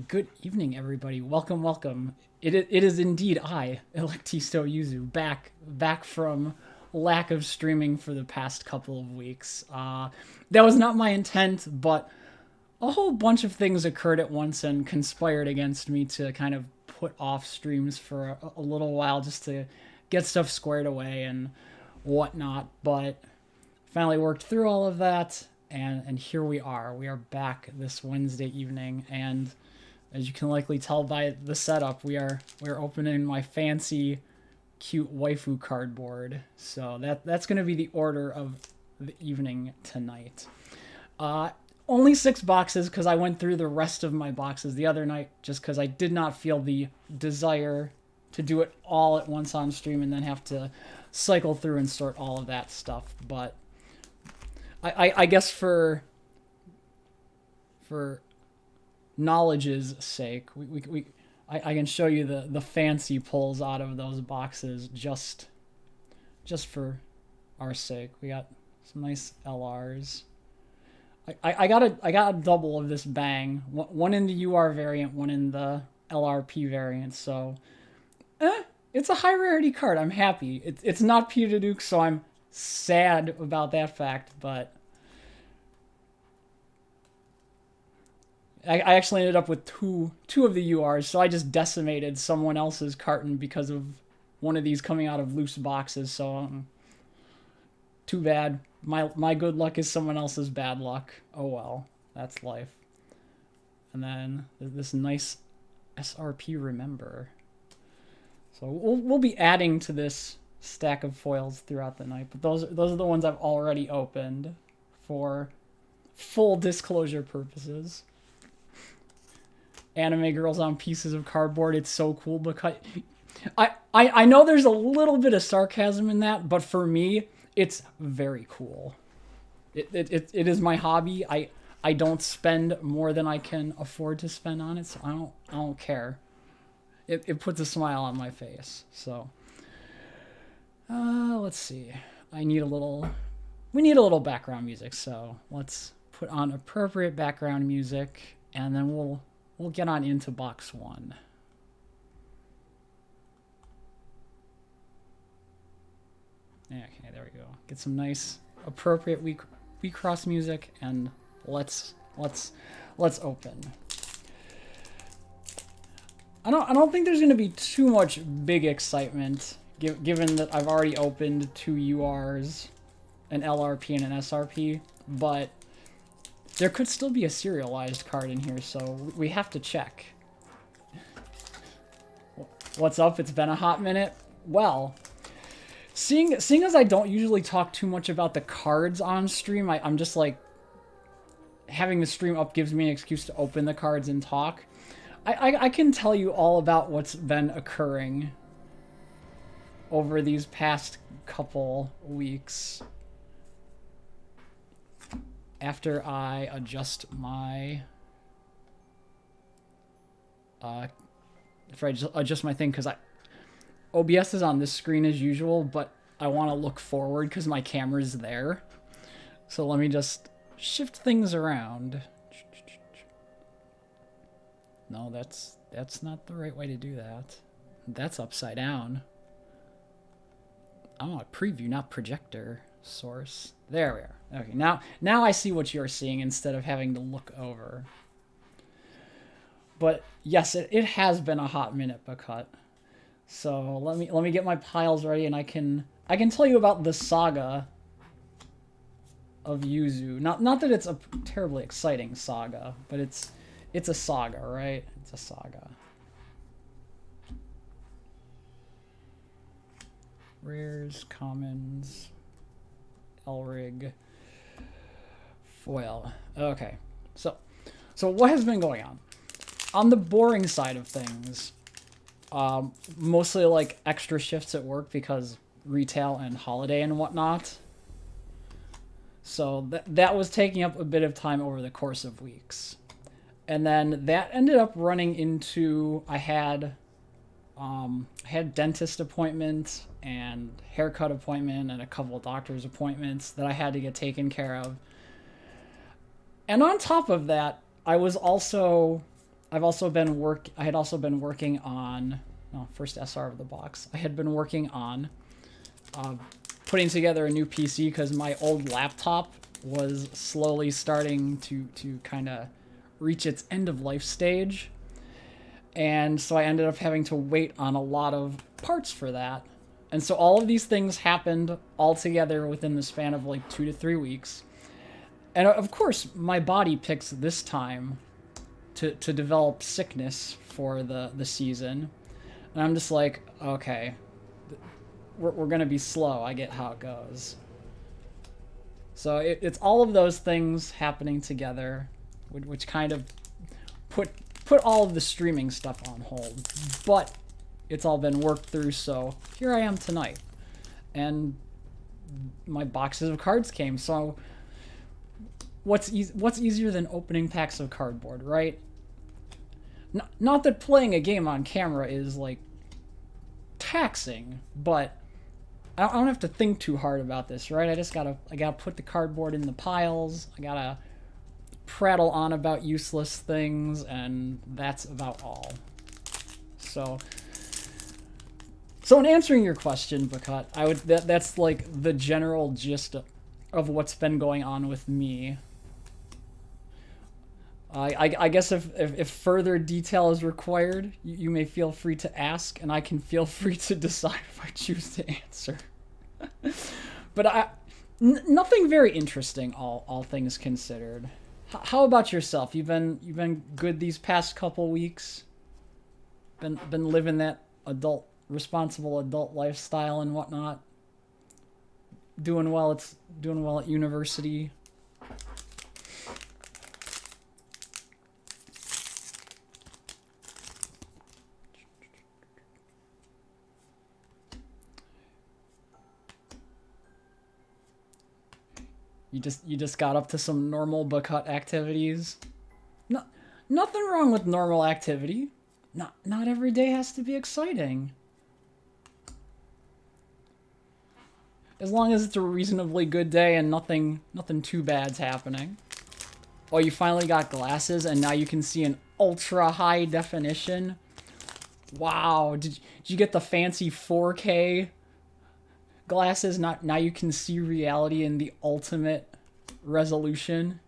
Good evening, everybody. Welcome, welcome. It is indeed I, ElektistoYuzu, back from lack of streaming for the past couple of weeks. That was not my intent, but a whole bunch of things occurred at once and conspired against me to kind of put off streams for a little while just to get stuff squared away and whatnot. But finally worked through all of that, and here we are. We are back this Wednesday evening, and as you can likely tell by the setup, we're opening my fancy, cute waifu cardboard. So that's going to be the order of the evening tonight. Only 6 boxes because I went through the rest of my boxes the other night just because I did not feel the desire to do it all at once on stream and then have to cycle through and sort all of that stuff. But I guess for knowledge's sake, I can show you the fancy pulls out of those boxes just for our sake. We got some nice LRs. I got a double of this bang. One in the UR variant, one in the LRP variant. So, it's a high rarity card. I'm happy. It's not Peter Duke, so I'm sad about that fact, but I actually ended up with two of the URs, so I just decimated someone else's carton because of one of these coming out of loose boxes, so too bad. My good luck is someone else's bad luck. Oh well, that's life. And then this nice SRP Remember. So we'll be adding to this stack of foils throughout the night, but those are the ones I've already opened for full disclosure purposes. Anime girls on pieces of cardboard, it's so cool because I know there's a little bit of sarcasm in that, but for me it's very cool. It is my hobby. I don't spend more than I can afford to spend on it, so I don't care. It puts a smile on my face. So let's see. We need a little background music, so let's put on appropriate background music and then we'll get on into box 1. Okay, there we go. Get some nice, appropriate Wixoss music, and let's open. I don't think there's gonna be too much big excitement, given that I've already opened 2 URs, an LRP and an SRP, but there could still be a serialized card in here, so we have to check. What's up? It's been a hot minute. Well, seeing as I don't usually talk too much about the cards on stream, I'm just like, having the stream up gives me an excuse to open the cards and talk. I can tell you all about what's been occurring over these past couple weeks after I adjust my adjust my thing, because OBS is on this screen as usual, but I want to look forward because my camera's there. So let me just shift things around. No, that's not the right way to do that. That's upside down. I want a preview, not projector source. There we are. Okay, now I see what you're seeing instead of having to look over. But yes, it has been a hot minute, Bacut. So let me get my piles ready, and I can tell you about the saga of Yuzu. Not that it's a terribly exciting saga, but it's a saga, right? It's a saga. Rares, commons, LRIG, foil. Okay, so what has been going on? On the boring side of things, mostly like extra shifts at work because retail and holiday and whatnot. So that was taking up a bit of time over the course of weeks. And then that ended up running into, I had dentist appointment and haircut appointment and a couple of doctor's appointments that I had to get taken care of. And on top of that, I was also I've also been I had also been working on, no, first SR of the box. I had been working on putting together a new PC because my old laptop was slowly starting to kind of reach its end of life stage. And so I ended up having to wait on a lot of parts for that. And so all of these things happened all together within the span of like 2 to 3 weeks. And of course, my body picks this time to develop sickness for the season. And I'm just like, okay, we're going to be slow. I get how it goes. So it's all of those things happening together, which kind of put all of the streaming stuff on hold. But it's all been worked through, so here I am tonight. And my boxes of cards came, so what's easier than opening packs of cardboard, right? Not that playing a game on camera is, like, taxing, but I don't have to think too hard about this, right? I gotta put the cardboard in the piles, I gotta prattle on about useless things, and that's about all. So in answering your question, Bakut, that's like the general gist of what's been going on with me. I guess if further detail is required, you may feel free to ask, and I can feel free to decide if I choose to answer. But nothing very interesting, all things considered. How about yourself? You've been good these past couple weeks. Been living that responsible adult lifestyle and whatnot. Doing well at university. You just got up to some normal Bakut activities. No, nothing wrong with normal activity. Not every day has to be exciting. As long as it's a reasonably good day and nothing too bad's happening. Oh, you finally got glasses and now you can see in ultra high definition. Wow, did you get the fancy 4K glasses? Now you can see reality in the ultimate resolution.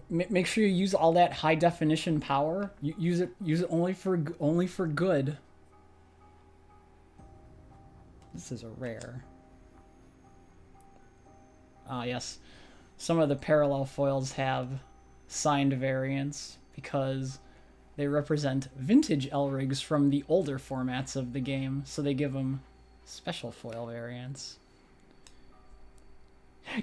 Make sure you use all that high definition power. Use it only for good. This is a rare. Ah, yes. Some of the parallel foils have signed variants because they represent vintage LRIGs from the older formats of the game, so they give them special foil variants.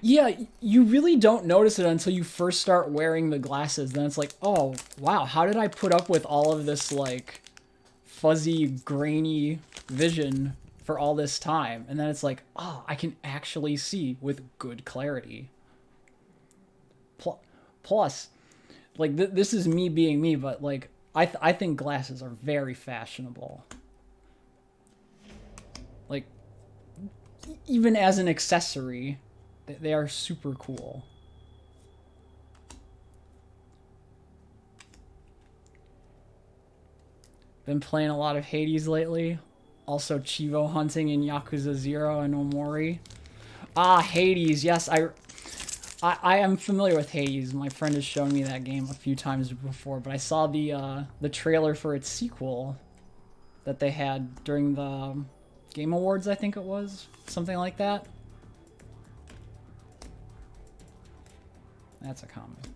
Yeah, you really don't notice it until you first start wearing the glasses. Then it's like, oh, wow, how did I put up with all of this, like, fuzzy, grainy vision for all this time? And then it's like, oh, I can actually see with good clarity. Plus, like, this is me being me, but, like, I think glasses are very fashionable. Like, even as an accessory, they are super cool. Been playing a lot of Hades lately. Also Chivo hunting in Yakuza 0 and Omori. Ah, Hades, yes, I am familiar with Hades. My friend has shown me that game a few times before, but I saw the trailer for its sequel that they had during the Game Awards, I think it was. Something like that. That's a comment.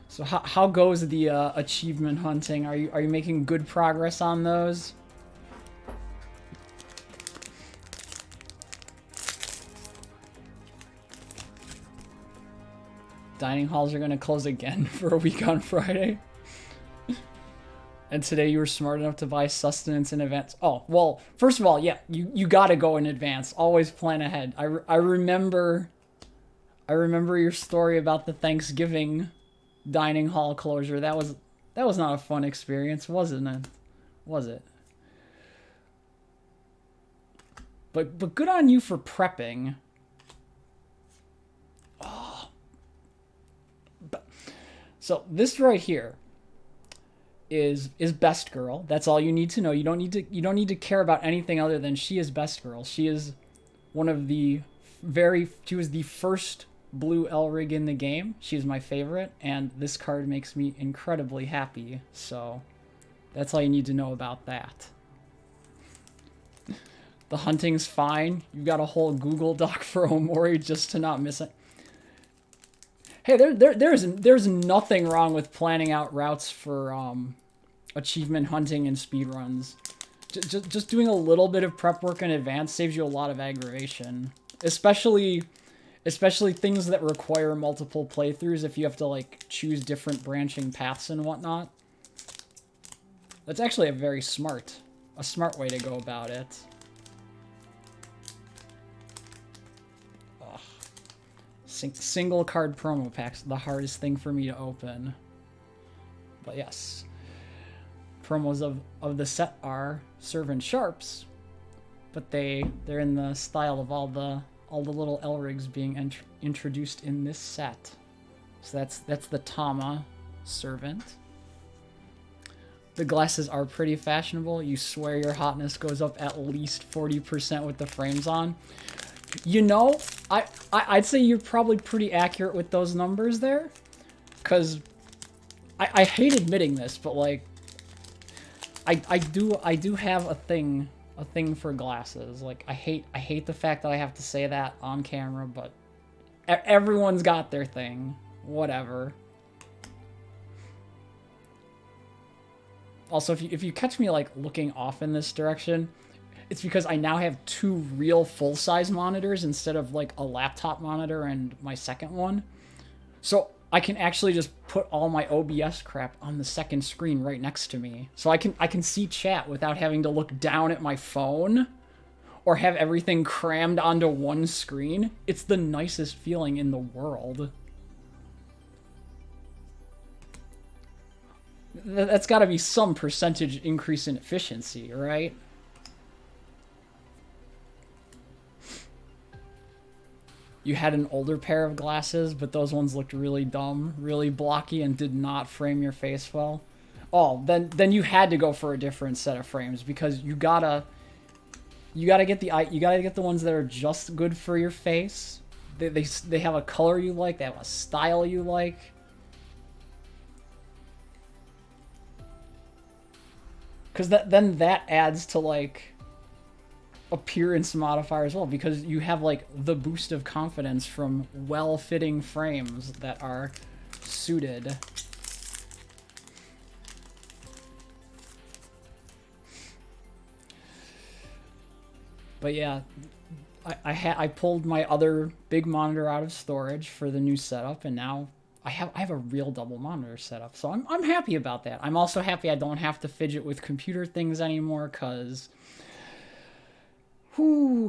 So how goes the achievement hunting? Are you making good progress on those? Dining halls are gonna close again for a week on Friday. And today you were smart enough to buy sustenance in advance. Oh, well, first of all, yeah, you gotta go in advance. Always plan ahead. I remember I remember your story about the Thanksgiving dining hall closure. That was not a fun experience, wasn't it? Was it? But good on you for prepping. Oh. So this right here is best girl. That's all you need to know. You don't need to care about anything other than she is best girl. She is one of the she was the first blue LRIG in the game. She's my favorite, and this card makes me incredibly happy. So that's all you need to know about that. The hunting's fine. You've got a whole Google Doc for Omori just to not miss it. Hey, there's nothing wrong with planning out routes for achievement hunting and speedruns. Just doing a little bit of prep work in advance saves you a lot of aggravation. Especially things that require multiple playthroughs if you have to like choose different branching paths and whatnot. That's actually a smart way to go about it. Single card promo packs, the hardest thing for me to open. But yes, promos of the set are Servant Sharps, but they're in the style of all the little LRIGs being introduced in this set. So that's the Tama Servant. The glasses are pretty fashionable. You swear your hotness goes up at least 40% with the frames on. You know, I'd say you're probably pretty accurate with those numbers there, because I hate admitting this, but like I do have a thing for glasses. Like I hate the fact that I have to say that on camera, but everyone's got their thing. Whatever. Also, if you catch me like looking off in this direction, it's because I now have two real full-size monitors instead of like a laptop monitor and my second one. So I can actually just put all my OBS crap on the second screen right next to me. So I can see chat without having to look down at my phone or have everything crammed onto one screen. It's the nicest feeling in the world. That's got to be some percentage increase in efficiency, right? You had an older pair of glasses, but those ones looked really dumb, really blocky, and did not frame your face well. Oh, then you had to go for a different set of frames, because you gotta get the ones that are just good for your face. They have a color you like, they have a style you like. Because then that adds to like appearance modifier as well, because you have like the boost of confidence from well-fitting frames that are suited. But yeah, I pulled my other big monitor out of storage for the new setup, and now I have a real double monitor setup, so I'm happy about that. I'm also happy I don't have to fidget with computer things anymore, because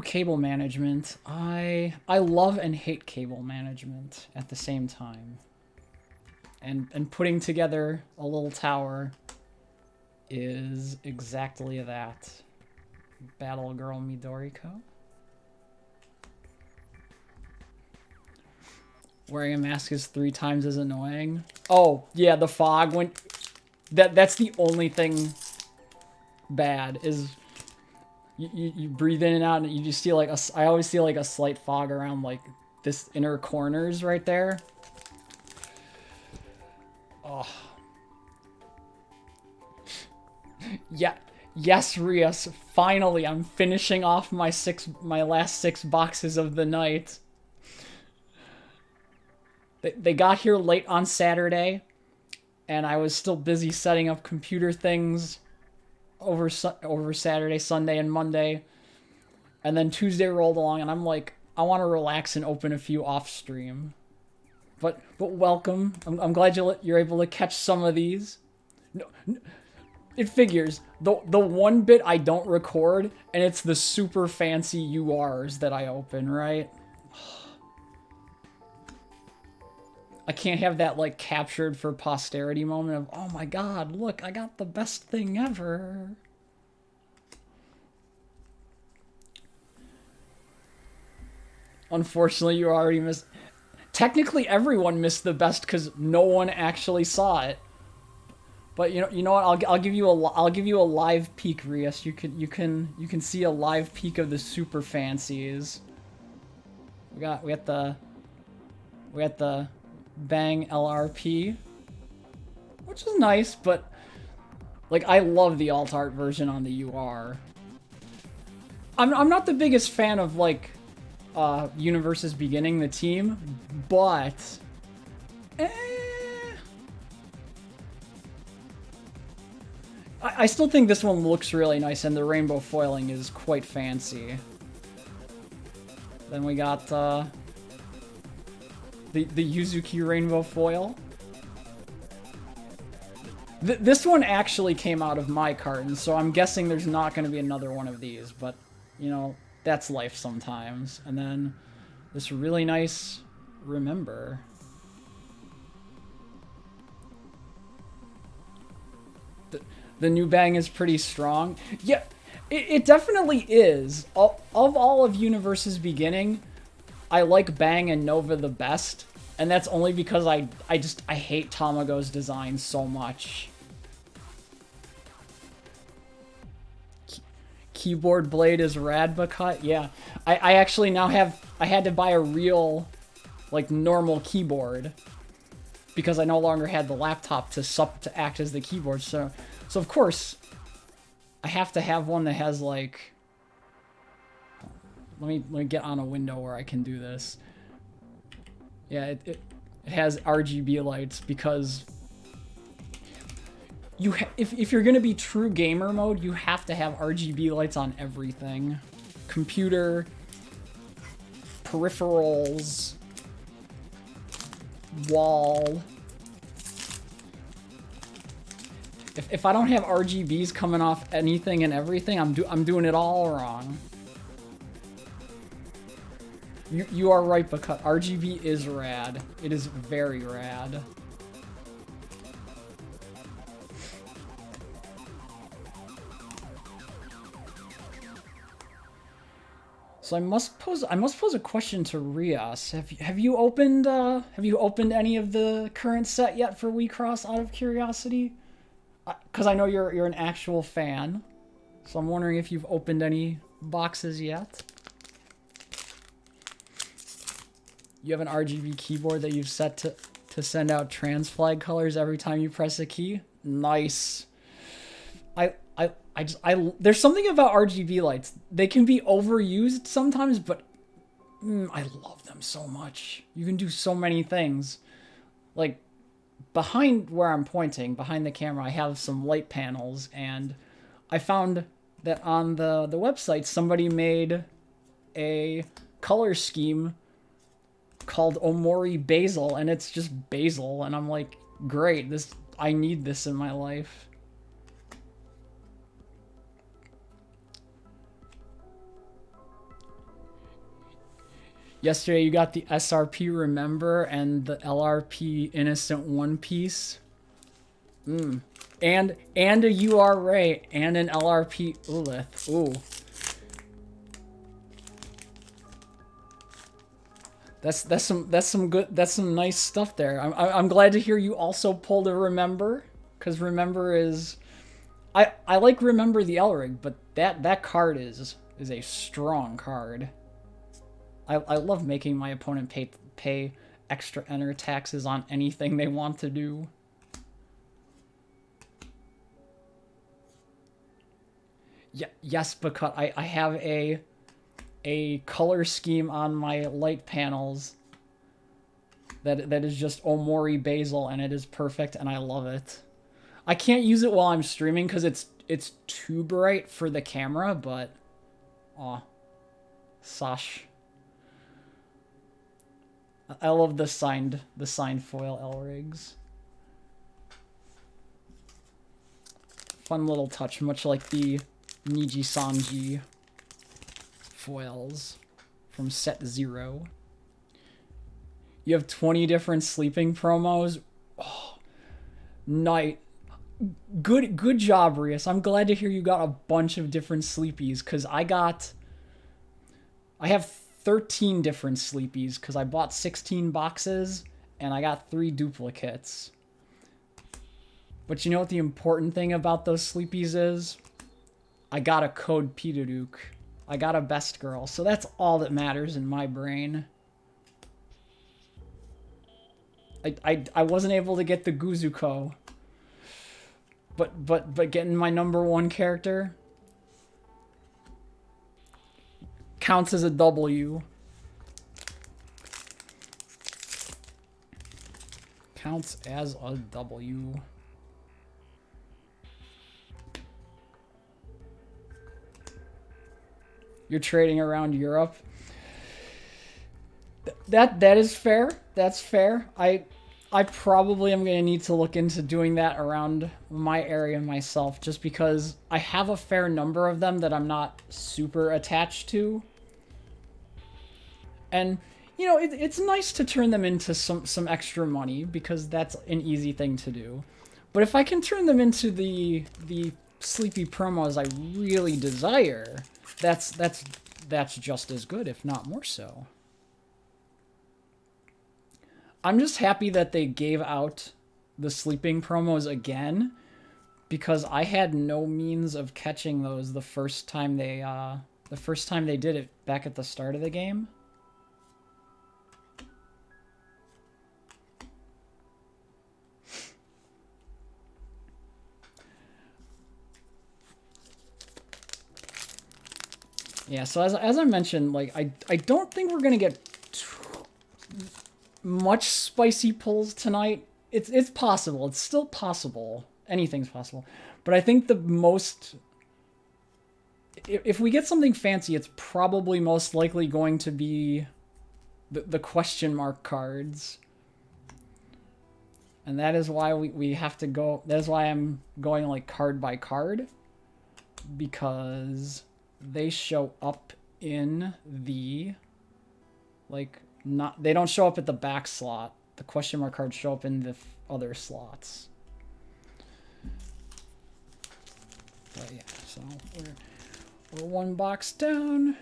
cable management. I love and hate cable management at the same time. And putting together a little tower is exactly that. Battle Girl Midoriko. Wearing a mask is 3 times as annoying. Oh, yeah, the fog when that's the only thing bad is you breathe in and out, and you just see like I always see like a slight fog around like this inner corners right there. Oh. Yeah. Yes, Rios. Finally, I'm finishing off my last 6 boxes of the night. They got here late on Saturday, and I was still busy setting up computer things over Saturday, Sunday, and Monday. And then Tuesday rolled along, and I'm like, I want to relax and open a few off stream. But welcome. I'm glad you're able to catch some of these. No, it figures. The one bit I don't record, and it's the super fancy URs that I open, right? I can't have that like captured for posterity moment of, oh my god, look, I got the best thing ever. Unfortunately, you already missed. Technically, everyone missed the best because no one actually saw it. But you know what? I'll give you a live peek, Rias. You can see a live peek of the super fancies. We got the Bang LRP, which is nice, but like I love the alt art version on the UR. I'm not the biggest fan of like Universe's Beginning, the team, but I still think this one looks really nice, and the rainbow foiling is quite fancy. Then we got the Yuzuki rainbow foil. This one actually came out of my carton, so I'm guessing there's not going to be another one of these, but, you know, that's life sometimes. And then this really nice Remember. The new Bang is pretty strong. Yeah, it definitely is. Of all of Universe's Beginning, I like Bang and Nova the best, and that's only because I hate Tamago's design so much. Keyboard blade is rad, but cut. Yeah, I actually now I had to buy a real, like, normal keyboard because I no longer had the laptop to act as the keyboard. So of course, I have to have one that has, like, let me get on a window where I can do this. Yeah, it has RGB lights because if you're gonna be true gamer mode, you have to have RGB lights on everything. Computer, peripherals, wall. If I don't have RGBs coming off anything and everything, I'm doing it all wrong. You are right, because RGB is rad. It is very rad. So I must pose a question to Rias. Have you opened any of the current set yet for Wixoss out of curiosity? Because I know you're an actual fan, so I'm wondering if you've opened any boxes yet. You have an RGB keyboard that you've set to send out trans flag colors every time you press a key. Nice. There's something about RGB lights. They can be overused sometimes, but I love them so much. You can do so many things. Like, behind where I'm pointing, behind the camera, I have some light panels, and I found that on the website, somebody made a color scheme called Omori Basil, and it's just basil, and I'm like, great, I need this in my life. Yesterday you got the SRP Remember and the LRP Innocent One Piece. And a URA and an LRP Ulith. Ooh. That's some nice stuff there. I'm glad to hear you also pulled a Remember, because Remember is I like Remember the LRIG, but that card is a strong card. I love making my opponent pay extra enter taxes on anything they want to do. Yeah, yes, because I have a color scheme on my light panels that is just Omori Basil, and it is perfect, and I love it. I can't use it while I'm streaming because it's too bright for the camera, but aw, Sash. I love the signed foil LRIGs. Fun little touch, much like the Niji Sanji foils from set 0. You have 20 different sleeping promos. Oh, night. Good job, Rias. I'm glad to hear you got a bunch of different sleepies, because I have 13 different sleepies because I bought 16 boxes and I got 3 duplicates. But you know what the important thing about those sleepies is? I got a code Peterduke. I got a best girl. So that's all that matters in my brain. I wasn't able to get the Guzuko. But getting my #1 character counts as a W. Counts as a W. You're trading around Europe. That is fair. That's fair. I probably am going to need to look into doing that around my area myself, just because I have a fair number of them that I'm not super attached to. And, you know, it's nice to turn them into some extra money, because that's an easy thing to do. But if I can turn them into the sleepy promos I really desire, that's just as good, if not more so. I'm just happy that they gave out the sleeping promos again, because I had no means of catching those the first time they did it back at the start of the game. Yeah, so as I mentioned, like I don't think we're gonna get much spicy pulls tonight. It's possible. It's still possible. Anything's possible. But I think the most, if we get something fancy, it's probably most likely going to be the question mark cards. And that is why we have to go, that is why I'm going like card by card, because they show up in the, like, they don't show up at the back slot. The question mark cards show up in the other slots. But yeah, so we're 1 box down,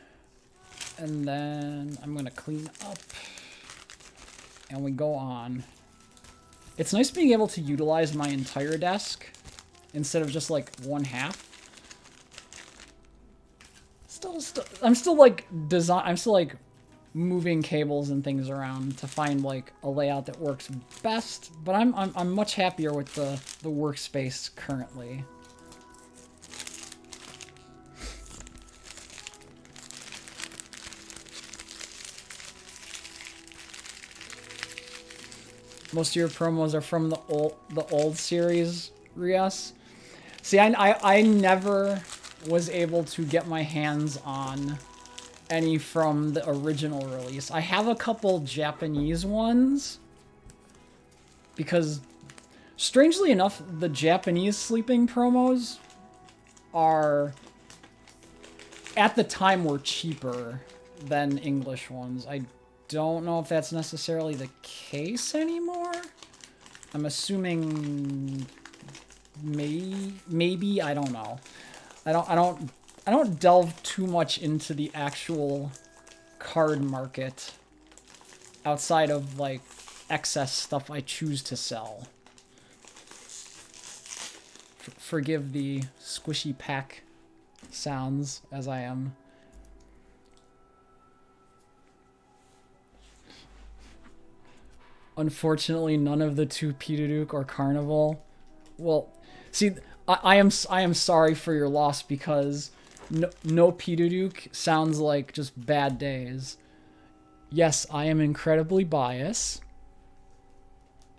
and then I'm gonna clean up, and we go on. It's nice being able to utilize my entire desk instead of just like 1/2. I'm still like moving cables and things around to find like a layout that works best, but I'm much happier with the workspace currently. Most of your promos are from the old series, Rias. See, I never was able to get my hands on any from the original release. I have a couple Japanese ones, because strangely enough, the Japanese sleeping promos are, at the time, were cheaper than English ones. I don't know if that's necessarily the case anymore. I'm assuming maybe, I don't know. I don't delve too much into the actual card market outside of like excess stuff I choose to sell. Forgive the squishy pack sounds as I am. Unfortunately, none of the 2 Peterduke or Carnival. Well, see, I am sorry for your loss, because no Peterduke sounds like just bad days. Yes, I am incredibly biased,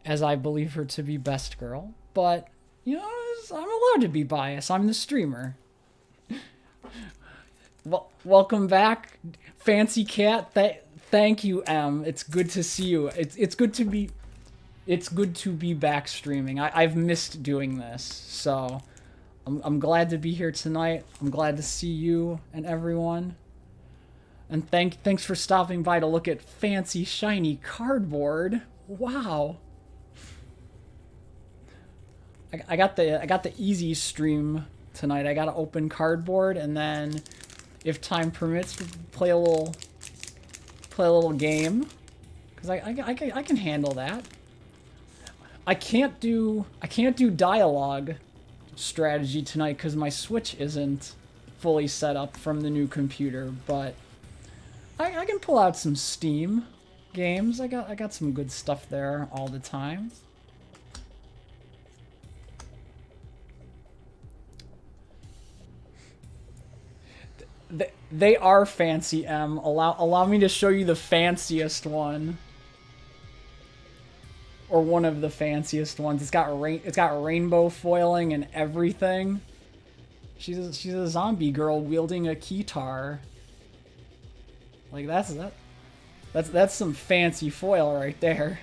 as I believe her to be best girl, but, you know, I'm allowed to be biased. I'm the streamer. Well, welcome back, Fancy Cat. Thank you, M. It's good to see you. It's good to be back streaming. I've missed doing this, so I'm glad to be here tonight. I'm glad to see you and everyone. And thanks for stopping by to look at fancy shiny cardboard. Wow. I got the easy stream tonight. I got to open cardboard, and then if time permits, play a little game, because I can handle that. I can't do dialogue strategy tonight because my Switch isn't fully set up from the new computer, but I can pull out some Steam games. I got some good stuff there all the time. They are fancy, M. Allow me to show you the fanciest one. Or one of the fanciest ones. It's got rainbow foiling and everything. She's a zombie girl wielding a keytar. Like that's some fancy foil right there.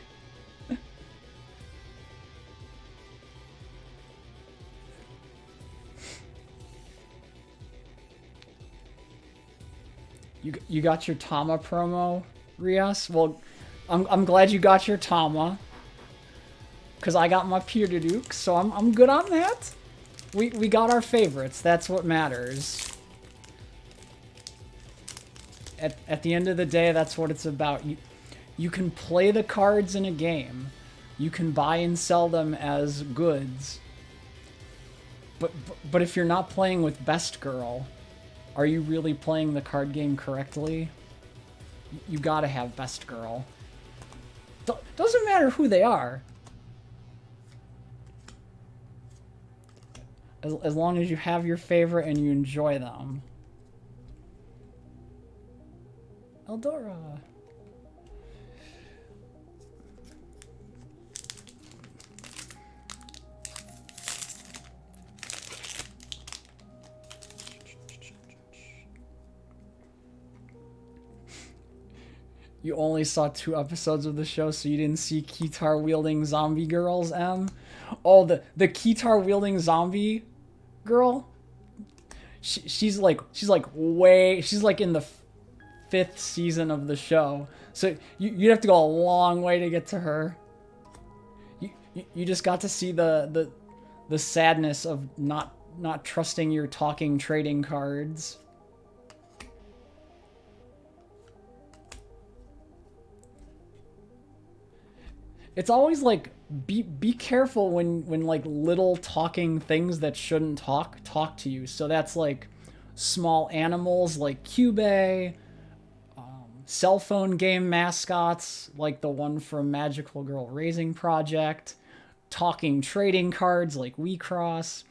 You got your Tama promo, Rias? Well, I'm glad you got your Tama, cause I got my Pyrduk, so I'm good on that. We got our favorites. That's what matters. At the end of the day, that's what it's about. You can play the cards in a game. You can buy and sell them as goods. But if you're not playing with Best Girl, are you really playing the card game correctly? You gotta have Best Girl. Doesn't matter who they are. As long as you have your favorite and you enjoy them. Eldora. You only saw 2 episodes of the show, so you didn't see keytar wielding zombie girls, M? Oh, the keytar wielding zombie girl? She's like in the 5th season of the show. So you'd have to go a long way to get to her. You just got to see the sadness of not trusting your talking trading cards. It's always like be careful when like little talking things that shouldn't talk to you. So that's like small animals like Cube, cell phone game mascots like the one from Magical Girl Raising Project, talking trading cards like Wixoss.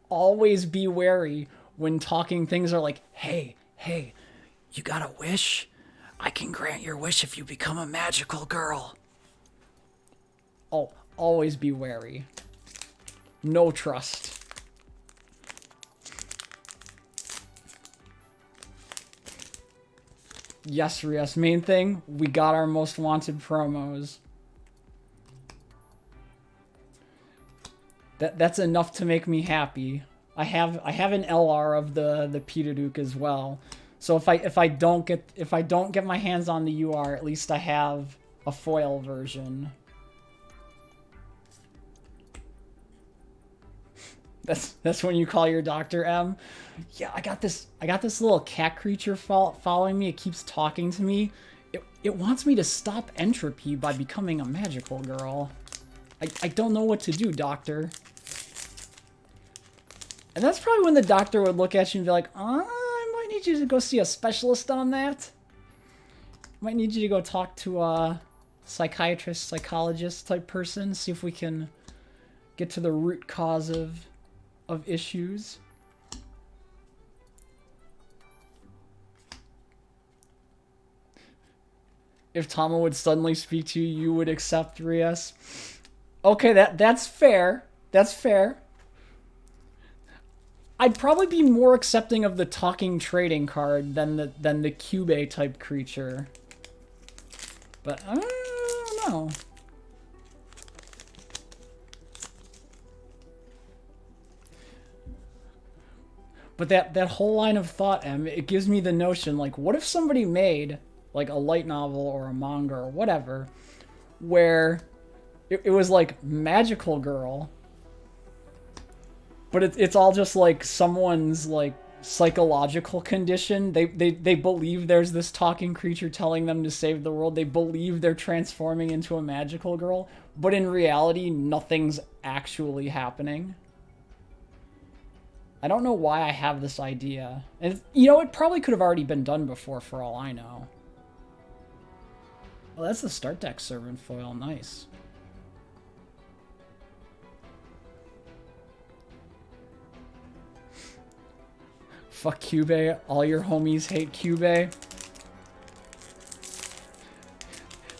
Always be wary when talking things are like, hey, you got a wish? I can grant your wish if you become a magical girl. Oh, always be wary. No trust. Yes, Rias. Main thing, we got our most wanted promos. That's enough to make me happy. I have an LR of the Pyrduk as well. So if I don't get my hands on the UR, at least I have a foil version. That's when you call your doctor, M. Yeah, I got this little cat creature following me. It keeps talking to me. It wants me to stop entropy by becoming a magical girl. I don't know what to do, doctor. And that's probably when the doctor would look at you and be like, I might need you to go see a specialist on that. Might need you to go talk to a psychiatrist, psychologist type person, see if we can get to the root cause of issues. If Tama would suddenly speak to you, you would accept, Rias. Okay, that's fair. That's fair. I'd probably be more accepting of the talking trading card than the Cube type creature. But I don't know. But that whole line of thought, Em, it gives me the notion, like, what if somebody made, like, a light novel or a manga or whatever, where it was, like, magical girl, but it's all just, like, someone's, like, psychological condition. They believe there's this talking creature telling them to save the world. They believe they're transforming into a magical girl, but in reality, nothing's actually happening. I don't know why I have this idea. And, you know, it probably could have already been done before, for all I know. Oh, that's the start deck servant foil. Nice. Fuck Cube. All your homies hate Cube.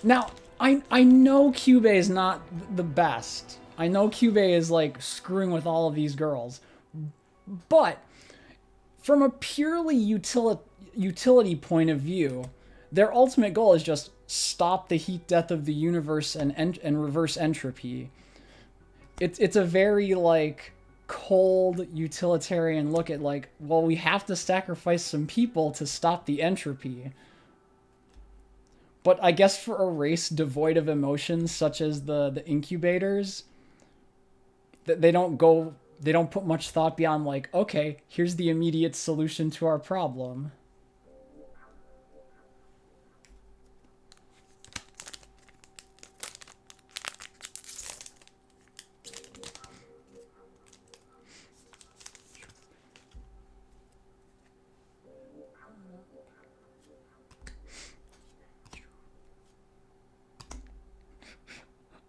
Now, I know Cube is not the best. I know Cube is, like, screwing with all of these girls. But from a purely utility point of view, their ultimate goal is just stop the heat death of the universe and reverse entropy. It's a very, like, cold utilitarian look at, like, well, we have to sacrifice some people to stop the entropy. But I guess for a race devoid of emotions, such as the incubators, they don't put much thought beyond, like, okay, here's the immediate solution to our problem.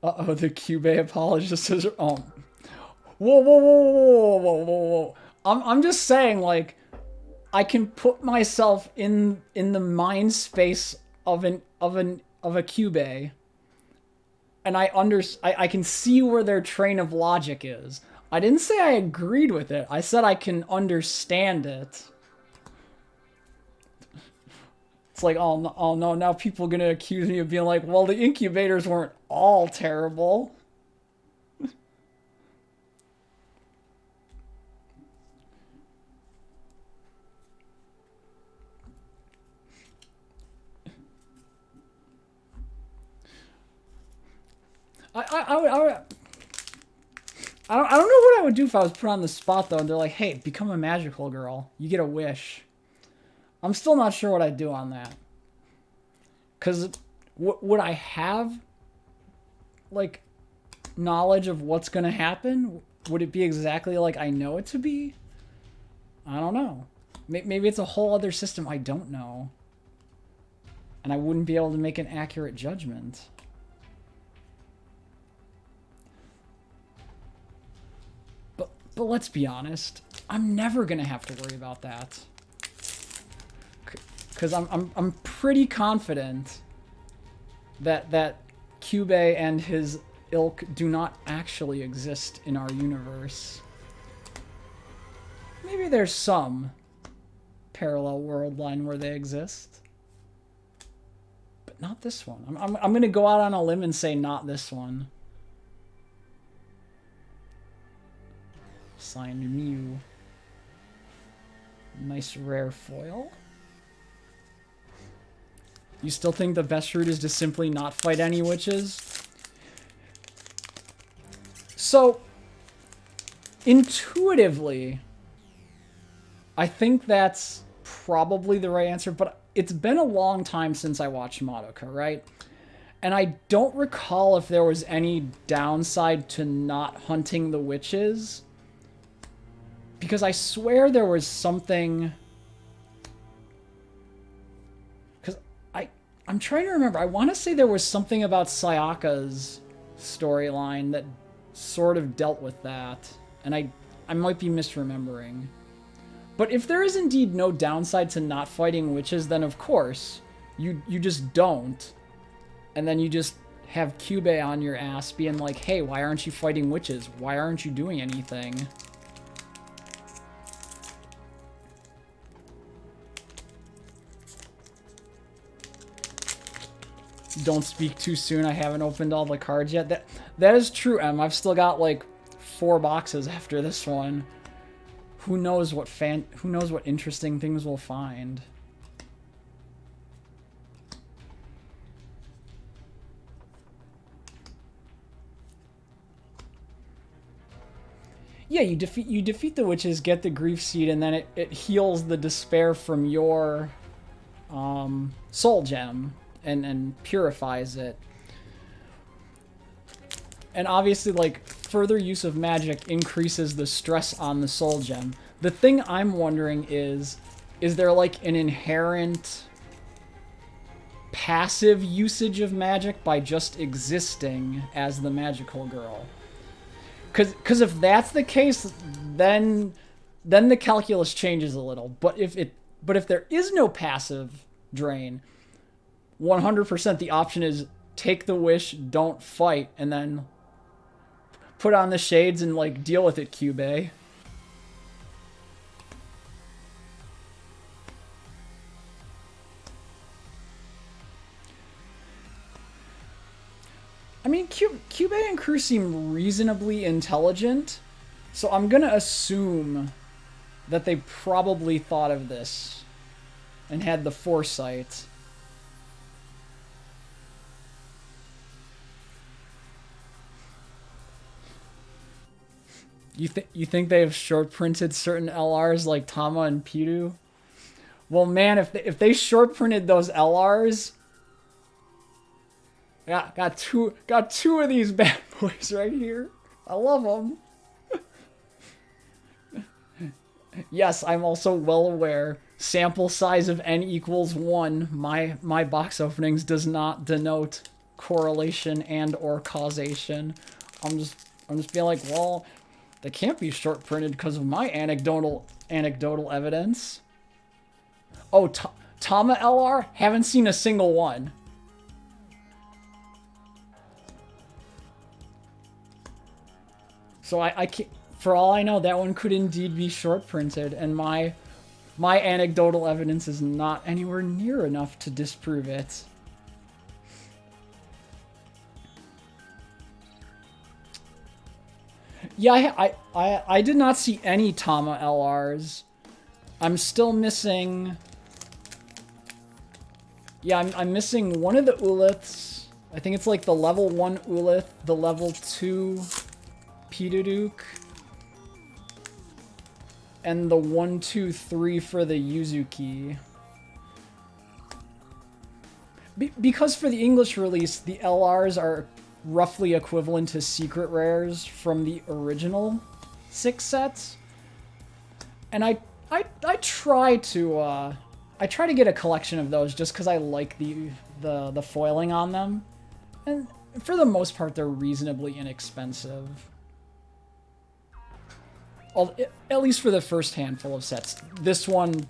Uh-oh, the Cube apologist is... Oh. Whoa. I'm just saying, like, I can put myself in the mind space of a Cube, and I can see where their train of logic is. I didn't say I agreed with it. I said I can understand it. It's like, oh no, now people are gonna accuse me of being like, well, the incubators weren't all terrible. I don't know what I would do if I was put on the spot, though, and they're like, hey, become a magical girl. You get a wish. I'm still not sure what I'd do on that. Because would I have, like, knowledge of what's going to happen? Would it be exactly like I know it to be? I don't know. Maybe it's a whole other system I don't know. And I wouldn't be able to make an accurate judgment. But let's be honest, I'm never gonna have to worry about that. Because I'm pretty confident that Cube and his ilk do not actually exist in our universe. Maybe there's some parallel world line where they exist. But not this one. I'm gonna go out on a limb and say not this one. Signed Mew. Nice rare foil. You still think the best route is to simply not fight any witches? So, intuitively, I think that's probably the right answer, but it's been a long time since I watched Madoka, right? And I don't recall if there was any downside to not hunting the witches. Because I swear there was something... Because I'm trying to remember. I want to say there was something about Sayaka's storyline that sort of dealt with that. And I might be misremembering. But if there is indeed no downside to not fighting witches, then of course, you just don't. And then you just have Cube on your ass being like, hey, why aren't you fighting witches? Why aren't you doing anything? Don't speak too soon. I haven't opened all the cards yet. That is true, Em. I've still got like 4 boxes after this one. who knows what interesting things we'll find. Yeah, you defeat the witches, get the grief seed, and then it heals the despair from your soul gem and purifies it. And obviously, like, further use of magic increases the stress on the soul gem. The thing I'm wondering is there like an inherent passive usage of magic by just existing as the magical girl? Because if that's the case, then the calculus changes a little. But if there is no passive drain, 100% the option is take the wish, don't fight, and then put on the shades and like deal with it, Cube. I mean, Cube and Crew seem reasonably intelligent, so I'm gonna assume that they probably thought of this and had the foresight. You think they've short printed certain LRs like Tama and Piru? Well, man, if they short printed those LRs, got two of these bad boys right here. I love them. Yes, I'm also well aware. Sample size of n equals 1. My box openings does not denote correlation and or causation. I'm just being like, well, they can't be short printed because of my anecdotal evidence. Oh, Tama LR? Haven't seen a single one. So I can't, for all I know, that one could indeed be short printed, and my anecdotal evidence is not anywhere near enough to disprove it. Yeah, I did not see any Tama LRs. I'm still missing... Yeah, I'm missing one of the Uliths. I think it's like the level 1 Ulith, the level 2 Piduduk, and the 1, 2, 3 for the Yuzuki. Because for the English release, the LRs are roughly equivalent to secret rares from the original 6 sets, and I try to get a collection of those just because I like the foiling on them, and for the most part they're reasonably inexpensive. At least for the first handful of sets. This one,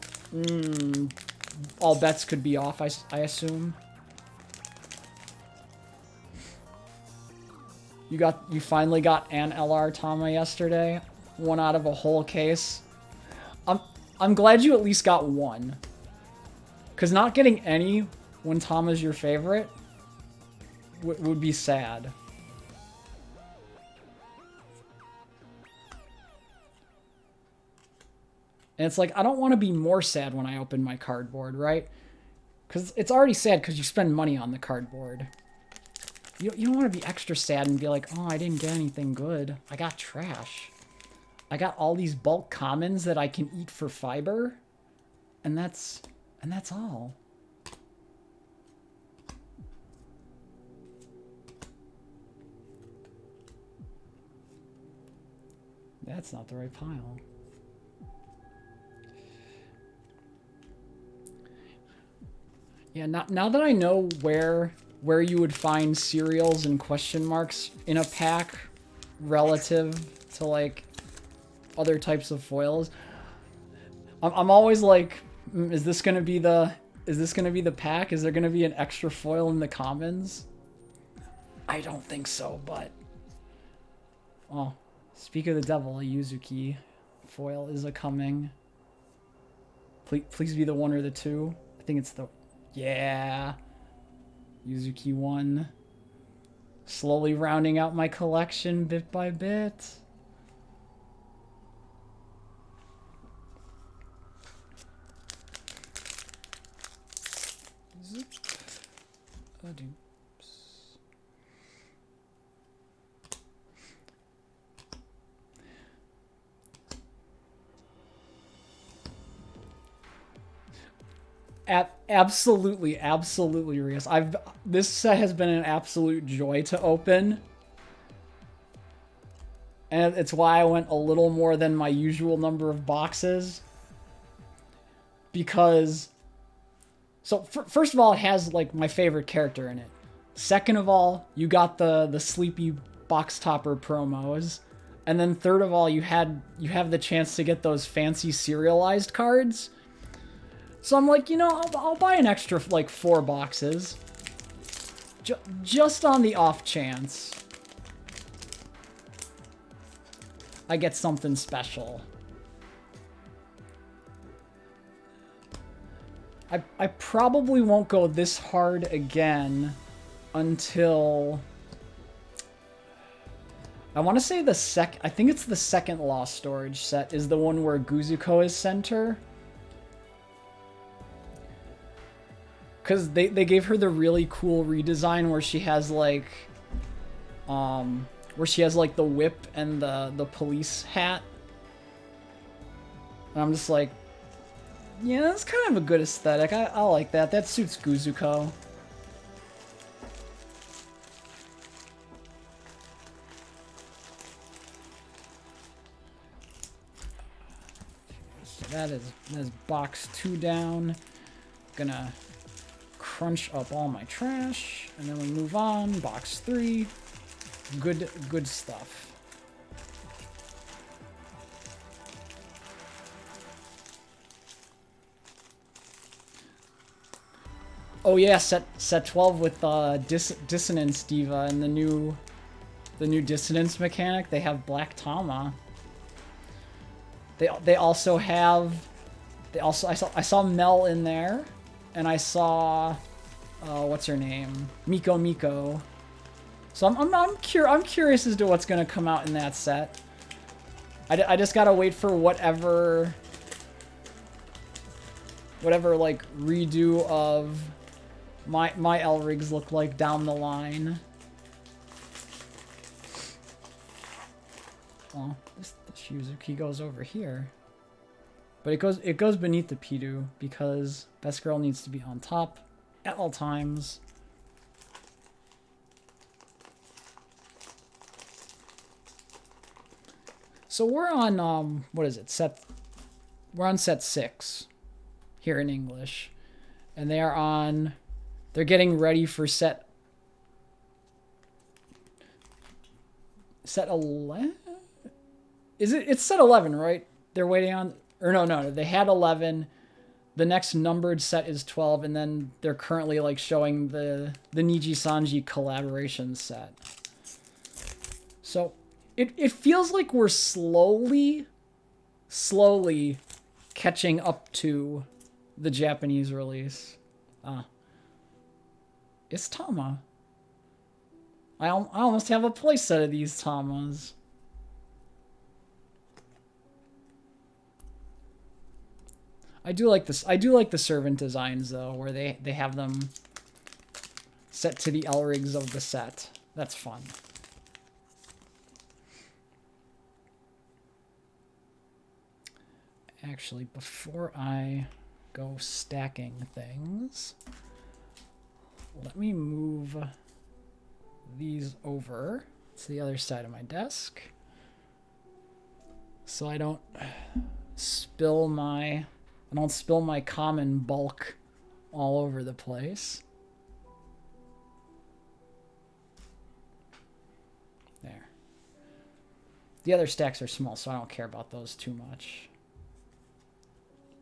all bets could be off, I assume. You finally got an LR Tama yesterday. One out of a whole case. I'm glad you at least got one. Because not getting any when Tama's your favorite would be sad. And it's like, I don't want to be more sad when I open my cardboard, right? Because it's already sad because you spend money on the cardboard. You don't want to be extra sad and be like, oh, I didn't get anything good. I got trash. I got all these bulk commons that I can eat for fiber. And that's all. That's not the right pile. Yeah, now that I know where you would find cereals and question marks in a pack relative to like other types of foils, I'm always like, is this gonna be the pack? Is there gonna be an extra foil in the commons? I don't think so, but oh, speak of the devil, a Yuzuki foil is a coming. Please be the 1 or the 2. I think it's the... Yeah. Yuzuki 1. Slowly rounding out my collection bit by bit. Absolutely, absolutely, Rios. This set has been an absolute joy to open. And it's why I went a little more than my usual number of boxes. Because, so first of all, it has like my favorite character in it. Second of all, you got the sleepy box topper promos. And then third of all, you have the chance to get those fancy serialized cards. So I'm like, you know, I'll buy an extra, like, 4 boxes. Just on the off chance I get something special. I probably won't go this hard again until... I want to say I think it's the second Lost Storage set is the one where Guzuko is center. Because they gave her the really cool redesign where she has like the whip and the police hat. And I'm just like, yeah, that's kind of a good aesthetic. I like that. That suits Guzuko. So that is box 2 down. Gonna crunch up all my trash, and then we move on. Box 3. Good stuff. Oh yeah, set 12 with Dissonance Diva and the new Dissonance mechanic. They have Black Tama. They also have I saw Mel in there. And I saw, what's her name? Miko. So I'm curious as to what's gonna come out in that set. I just gotta wait for whatever like redo of my LRIGs look like down the line. Oh, this Shizuki goes over here. But it goes beneath the Pidu because Best Girl needs to be on top at all times. So we're on what is it? We're on set 6 here in English. And they're getting ready for set 11? It's set 11, right? They're waiting on, or no, they had 11. The next numbered set is 12, and then they're currently like showing the Niji Sanji collaboration set. So it feels like we're slowly catching up to the Japanese release. It's Tama. I almost have a playset of these Tamas. I do like this. I do like the servant designs though, where they have them set to the LRIGs of the set. That's fun. Actually, before I go stacking things, let me move these over to the other side of my desk so I don't spill my common bulk all over the place. There. The other stacks are small, so I don't care about those too much.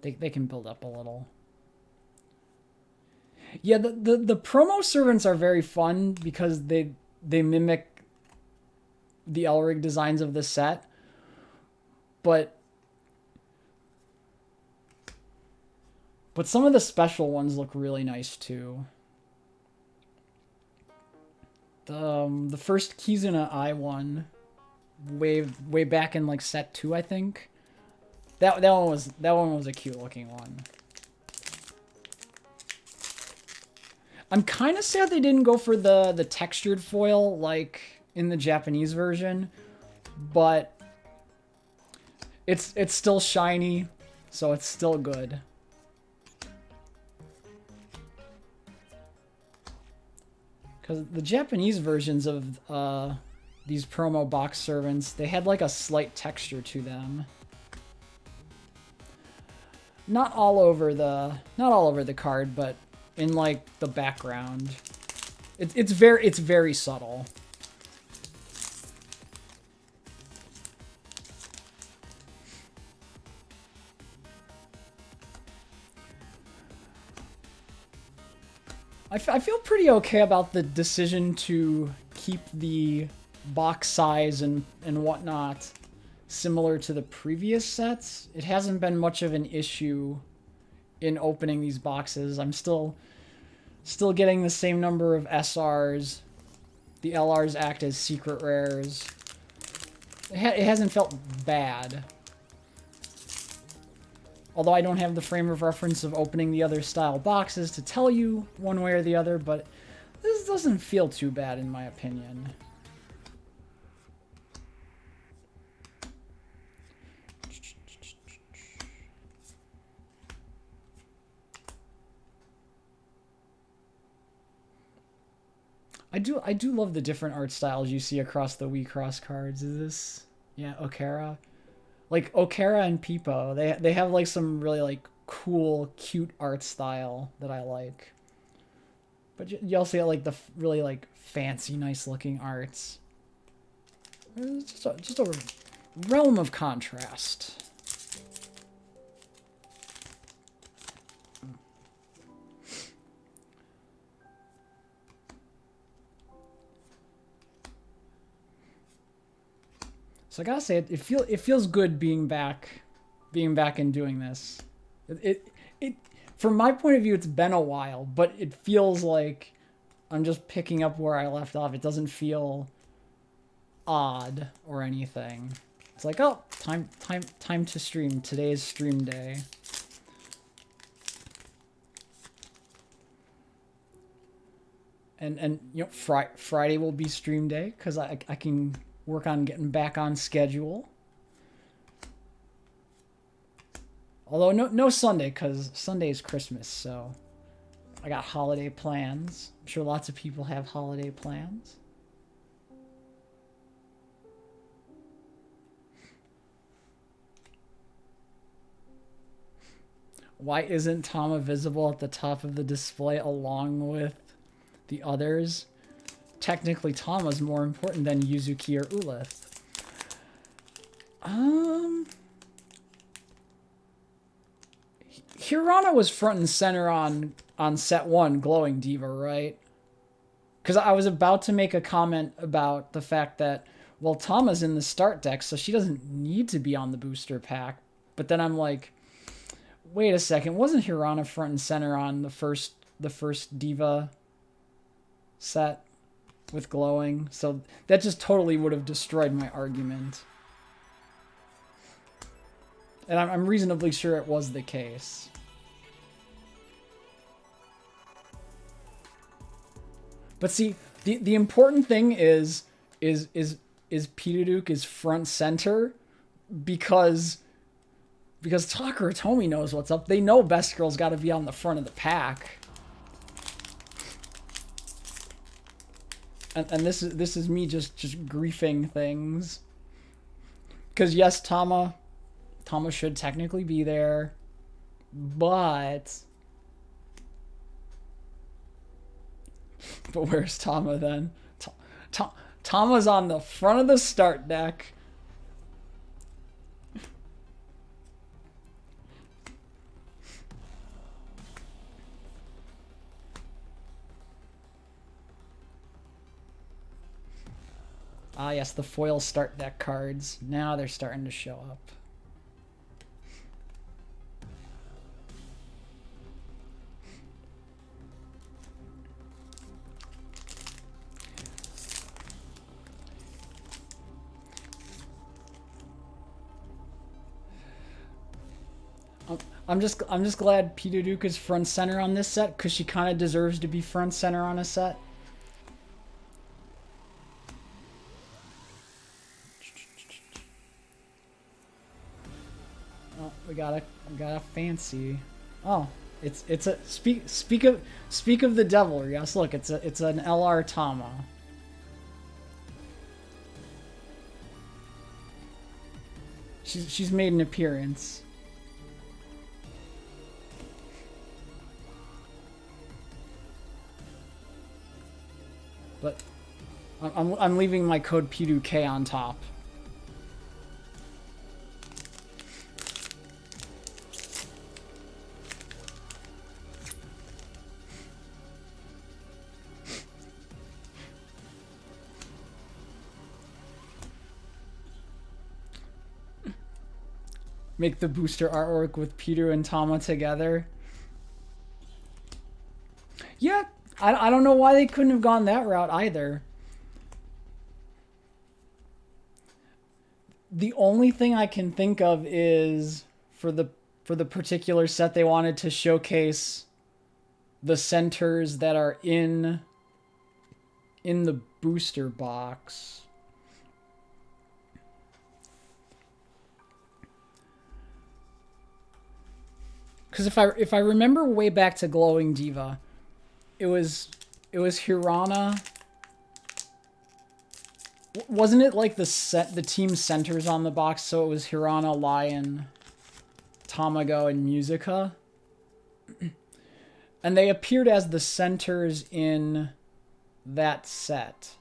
They can build up a little. Yeah, the promo servants are very fun because they mimic the LRIG designs of the set. But some of the special ones look really nice too. The first Kizuna Eye one, way back in like set 2, I think. That one was a cute looking one. I'm kind of sad they didn't go for the textured foil like in the Japanese version, but it's still shiny, so it's still good. Because the Japanese versions of these promo box servants, they had like a slight texture to them. Not all over the card, but in like the background. It's very subtle. I feel pretty okay about the decision to keep the box size and whatnot similar to the previous sets. It hasn't been much of an issue in opening these boxes. I'm still getting the same number of SRs. The LRs act as secret rares. It hasn't felt bad. Although I don't have the frame of reference of opening the other style boxes to tell you one way or the other, but this doesn't feel too bad in my opinion. I do love the different art styles you see across the Wixoss cards. Is this, yeah, Okara? Like Okara and Peepo, they have like some really like cool, cute art style that I like. But you also get like the really like fancy, nice looking arts. It's just a realm of contrast. So I gotta say, it feels good being back and doing this. It from my point of view, it's been a while, but it feels like I'm just picking up where I left off. It doesn't feel odd or anything. It's like, oh, time to stream. Today is stream day. And you know, Friday will be stream day because I can work on getting back on schedule. Although no Sunday, because Sunday is Christmas, so I got holiday plans. I'm sure lots of people have holiday plans. Why isn't Tama visible at the top of the display along with the others? Technically, Tama's more important than Yuzuki or Ulith. Hirana was front and center on set 1, Glowing Diva, right? Because I was about to make a comment about the fact that, well, Tama's in the start deck, so she doesn't need to be on the booster pack. But then I'm like, wait a second, wasn't Hirana front and center on the first Diva set with Glowing? So that just totally would have destroyed my argument. And I'm reasonably sure it was the case. But see, the important thing is Pitaduke is front center because Taka or Tomi knows what's up. They know Best Girl's got to be on the front of the pack. And this is me just griefing things. Because yes, Tama should technically be there, but where's Tama then? Tama's on the front of the start deck. Ah, yes, the foil start deck cards. Now they're starting to show up. I'm just glad P02 is front center on this set, because she kind of deserves to be front center on a set. Oh, we got a fancy. Oh, it's a speak of the devil. Yes, look, it's an LR Tama. She's made an appearance. But I'm leaving my code P2K on top. Make the booster artwork with Peter and Tama together. Yeah, I don't know why they couldn't have gone that route either. The only thing I can think of is for the particular set they wanted to showcase the centers that are in the booster box. Because if I remember way back to Glowing Diva, it was Hirana. Wasn't it like the team centers on the box? So it was Hirana, Lion, Tamago, and Musica. And they appeared as the centers in that set.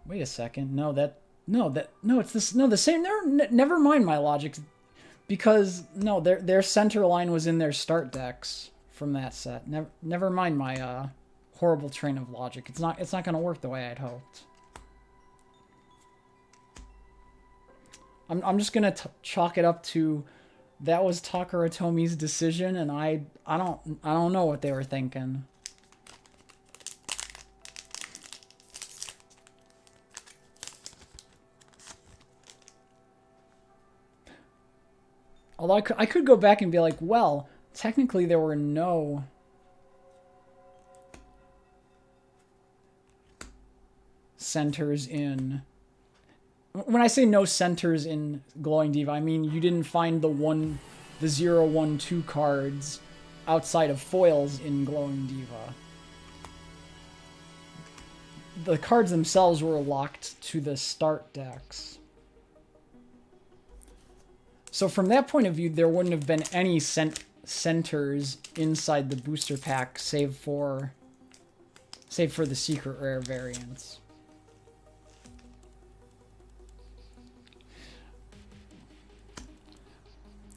Wait a second. No, it's this. No, the same. Never mind my logic, because no, their center line was in their start decks from that set. Never mind my horrible train of logic. It's not going to work the way I'd hoped. I'm just gonna chalk it up to that was Takara Tomi's decision, and I don't know what they were thinking. Although I could go back and be like, well, technically there were no centers in... When I say no centers in Glowing Diva, I mean you didn't find the 0, 1, 2 cards outside of foils in Glowing Diva. The cards themselves were locked to the start decks. So from that point of view, there wouldn't have been any centers inside the booster pack, save for the secret rare variants.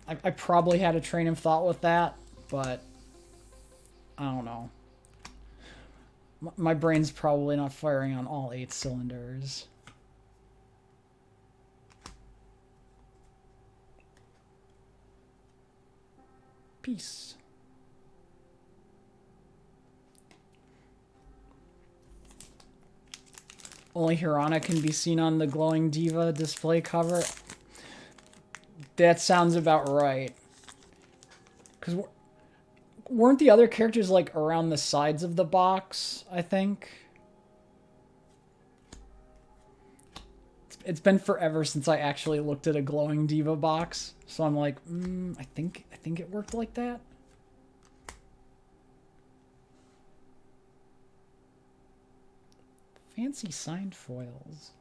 I probably had a train of thought with that, but I don't know. My brain's probably not firing on all 8 cylinders. Peace. Only Hirana can be seen on the Glowing Diva display cover. That sounds about right. Because weren't the other characters like around the sides of the box, I think? It's been forever since I actually looked at a Glowing Diva box, so I'm like, I think it worked like that. Fancy signed foils.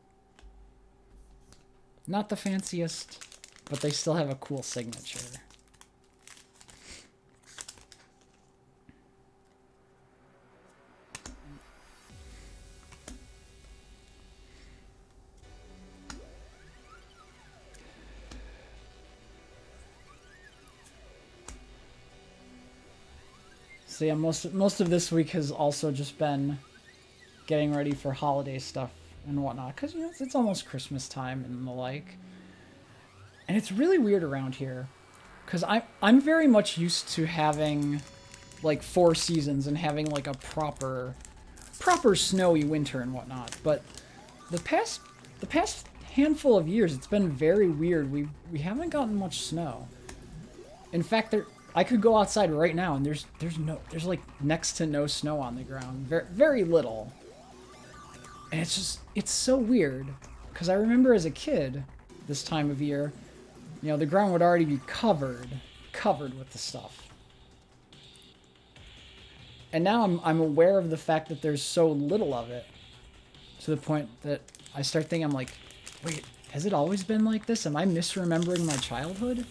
Not the fanciest, but they still have a cool signature. So yeah, most of this week has also just been getting ready for holiday stuff and whatnot, because you know it's almost Christmas time and the like. And it's really weird around here, because I'm very much used to having like 4 seasons and having like a proper snowy winter and whatnot. But the past handful of years, it's been very weird. We haven't gotten much snow. In fact, I could go outside right now and there's like next to no snow on the ground. Very little. And it's so weird because I remember as a kid this time of year, you know, the ground would already be covered with the stuff. And now I'm aware of the fact that there's so little of it, to the point that I start thinking, I'm like, wait, has it always been like this? Am I misremembering my childhood?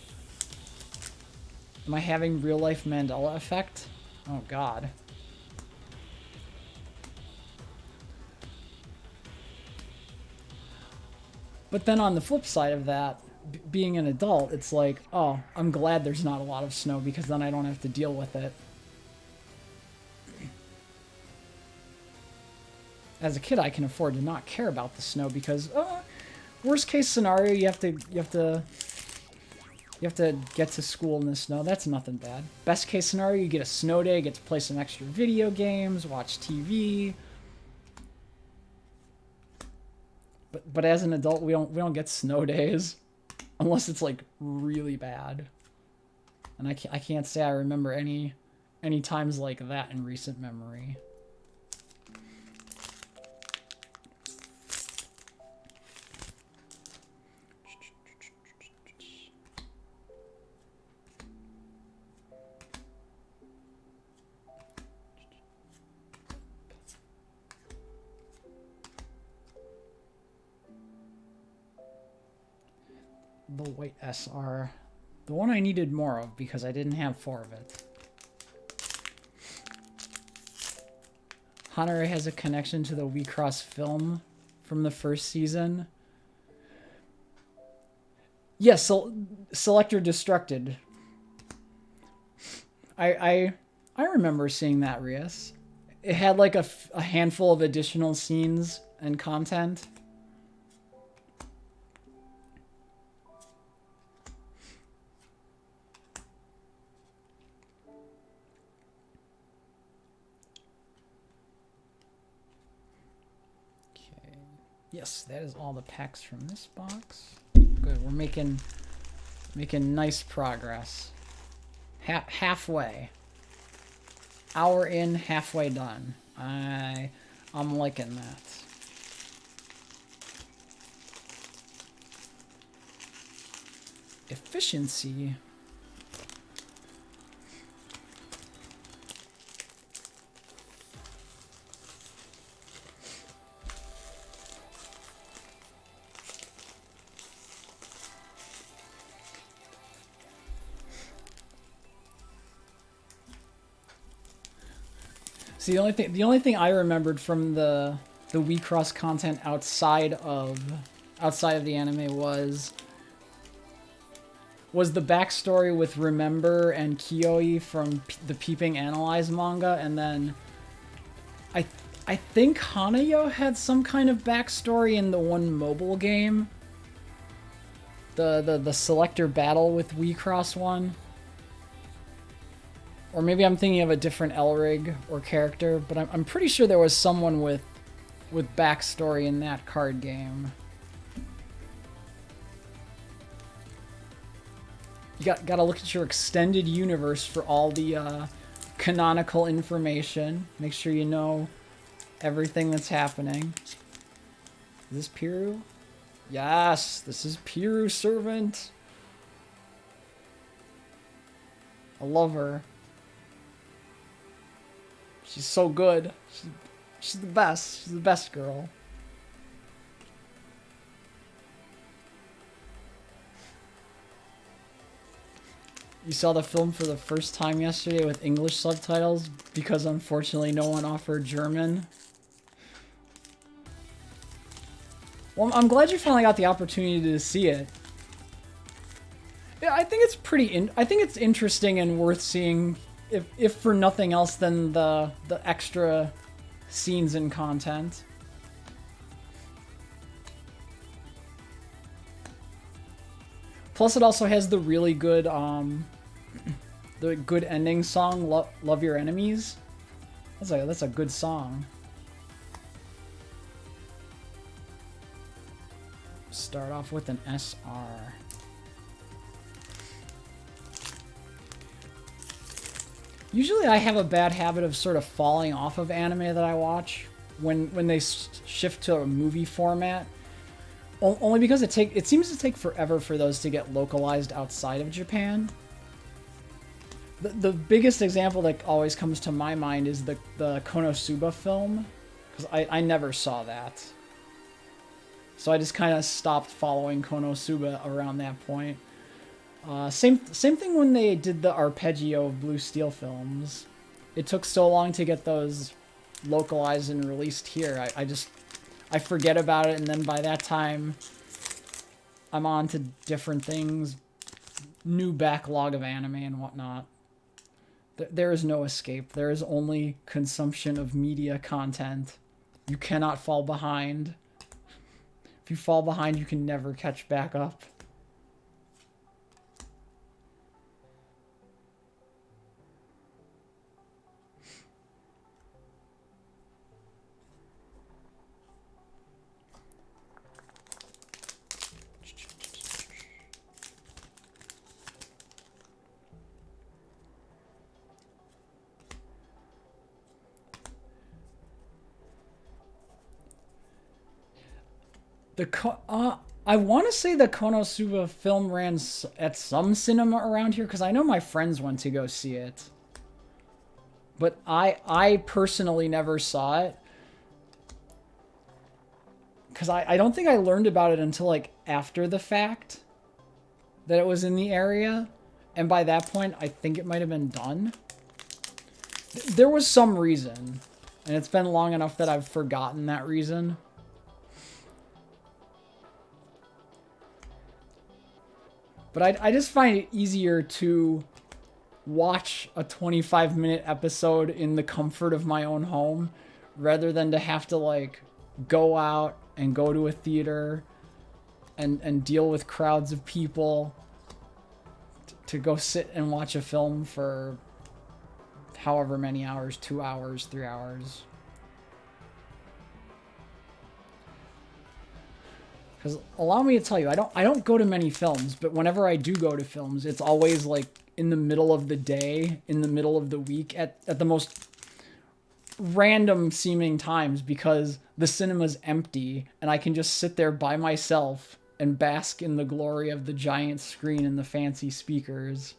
Am I having real-life Mandela effect? Oh, God. But then on the flip side of that, being an adult, it's like, oh, I'm glad there's not a lot of snow because then I don't have to deal with it. As a kid, I can afford to not care about the snow because, worst case scenario, you have to get to school in the snow. That's nothing bad. Best case scenario, you get a snow day, get to play some extra video games, watch TV. But as an adult, we don't get snow days unless it's like really bad. And I can't say I remember any times like that in recent memory. The white SR. The one I needed more of because I didn't have 4 of it. Hanare has a connection to the Wixoss film from the first season. Yes, Selector Destructed. I remember seeing that, Rias. It had like a handful of additional scenes and content. Yes, that is all the packs from this box. Good, we're making nice progress. Halfway. Hour in, halfway done. I'm liking that. Efficiency. See, the only thing I remembered from the Wixoss content outside of the anime was the backstory with Remember and Kiyoi from the Peeping Analyze manga, and then I think Hanayo had some kind of backstory in the one mobile game, the Selector battle with Wixoss one. Or maybe I'm thinking of a different LRIG or character, but I'm pretty sure there was someone with backstory in that card game. You gotta look at your extended universe for all the canonical information. Make sure you know everything that's happening. Is this Piru? Yes, this is Piru Servant. I love her. She's so good. She's the best. She's the best girl. You saw the film for the first time yesterday with English subtitles because unfortunately no one offered German. Well, I'm glad you finally got the opportunity to see it. Yeah, I think it's I think it's interesting and worth seeing, if for nothing else than the extra scenes and content. Plus, it also has the really good, the good ending song, "Love Your Enemies." That's a good song. Start off with an SR. Usually I have a bad habit of sort of falling off of anime that I watch when they shift to a movie format. Only because it seems to take forever for those to get localized outside of Japan. The biggest example that always comes to my mind is the Konosuba film, because I never saw that. So I just kind of stopped following Konosuba around that point. Same thing when they did the Arpeggio of Blue Steel films. It took so long to get those localized and released here. I forget about it, and then by that time, I'm on to different things, new backlog of anime and whatnot. There is no escape. There is only consumption of media content. You cannot fall behind. If you fall behind, you can never catch back up. I want to say the Konosuba film ran at some cinema around here, because I know my friends went to go see it. But I personally never saw it. Because I don't think I learned about it until, like, after the fact that it was in the area. And by that point, I think it might have been done. There was some reason. And it's been long enough that I've forgotten that reason. But I just find it easier to watch a 25-minute episode in the comfort of my own home rather than to have to, like, go out and go to a theater and deal with crowds of people to go sit and watch a film for however many hours, 2 hours, 3 hours. Because allow me to tell you, I don't go to many films, but whenever I do go to films, it's always like in the middle of the day, in the middle of the week, at the most random seeming times, because the cinema's empty and I can just sit there by myself and bask in the glory of the giant screen and the fancy speakers.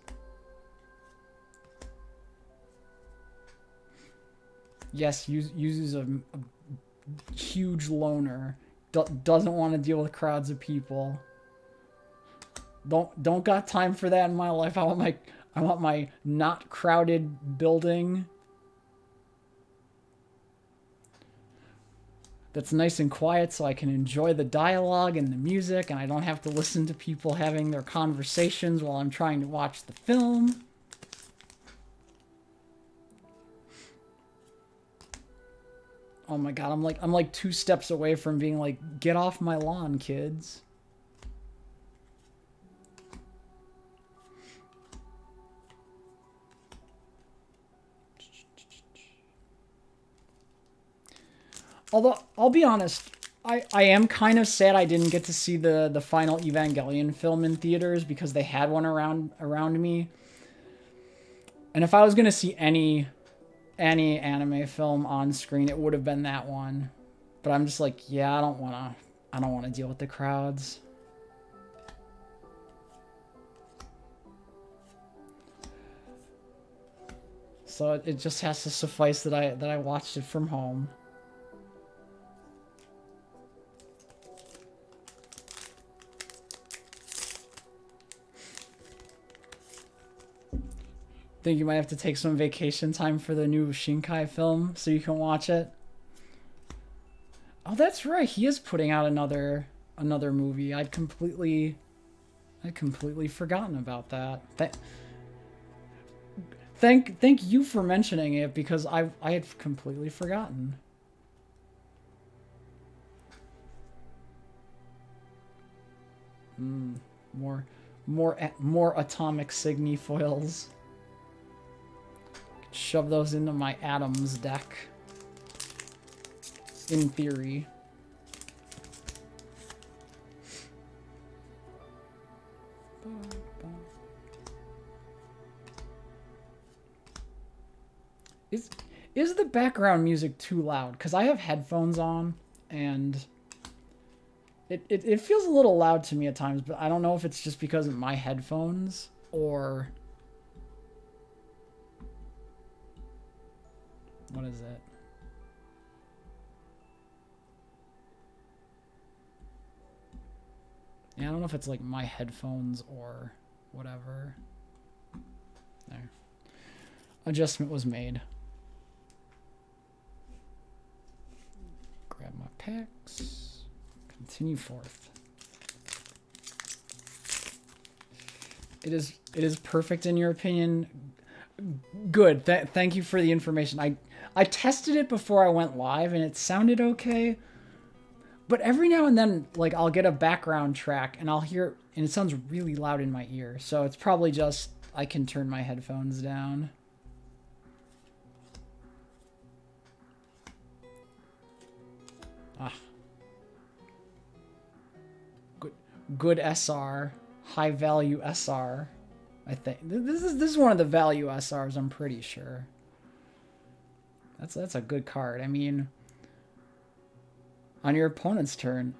Yes, Yuzu's a huge loner. Doesn't want to deal with crowds of people. Don't got time for that in my life. I want my not crowded building that's nice and quiet so I can enjoy the dialogue and the music, and I don't have to listen to people having their conversations while I'm trying to watch the film. Oh my god, I'm like 2 steps away from being like, get off my lawn, kids. Although, I'll be honest, I am kind of sad I didn't get to see the final Evangelion film in theaters, because they had one around me. And if I was going to see any anime film on screen, it would have been that one. But I'm just like, yeah, I don't want to deal with the crowds. So it just has to suffice that I watched it from home. Think you might have to take some vacation time for the new Shinkai film so you can watch it. Oh, that's right. He is putting out another movie. I'd completely forgotten about that. Thank you for mentioning it, because I had completely forgotten. More atomic signifoils. Shove those into my atoms deck. In theory. background music too loud? Because I have headphones on, and it feels a little loud to me at times, but I don't know if it's just because of my headphones or... What is it? Yeah, I don't know if it's like my headphones or whatever. There. Adjustment was made. Grab my packs. Continue forth. It is perfect in your opinion. Good. Thank you for the information. I tested it before I went live and it sounded okay. But every now and then, like, I'll get a background track and I'll hear, and it sounds really loud in my ear. So it's probably just I can turn my headphones down. Ah. Good SR. High value SR. I think this is one of the value SRs, I'm pretty sure. That's a good card. I mean, on your opponent's turn,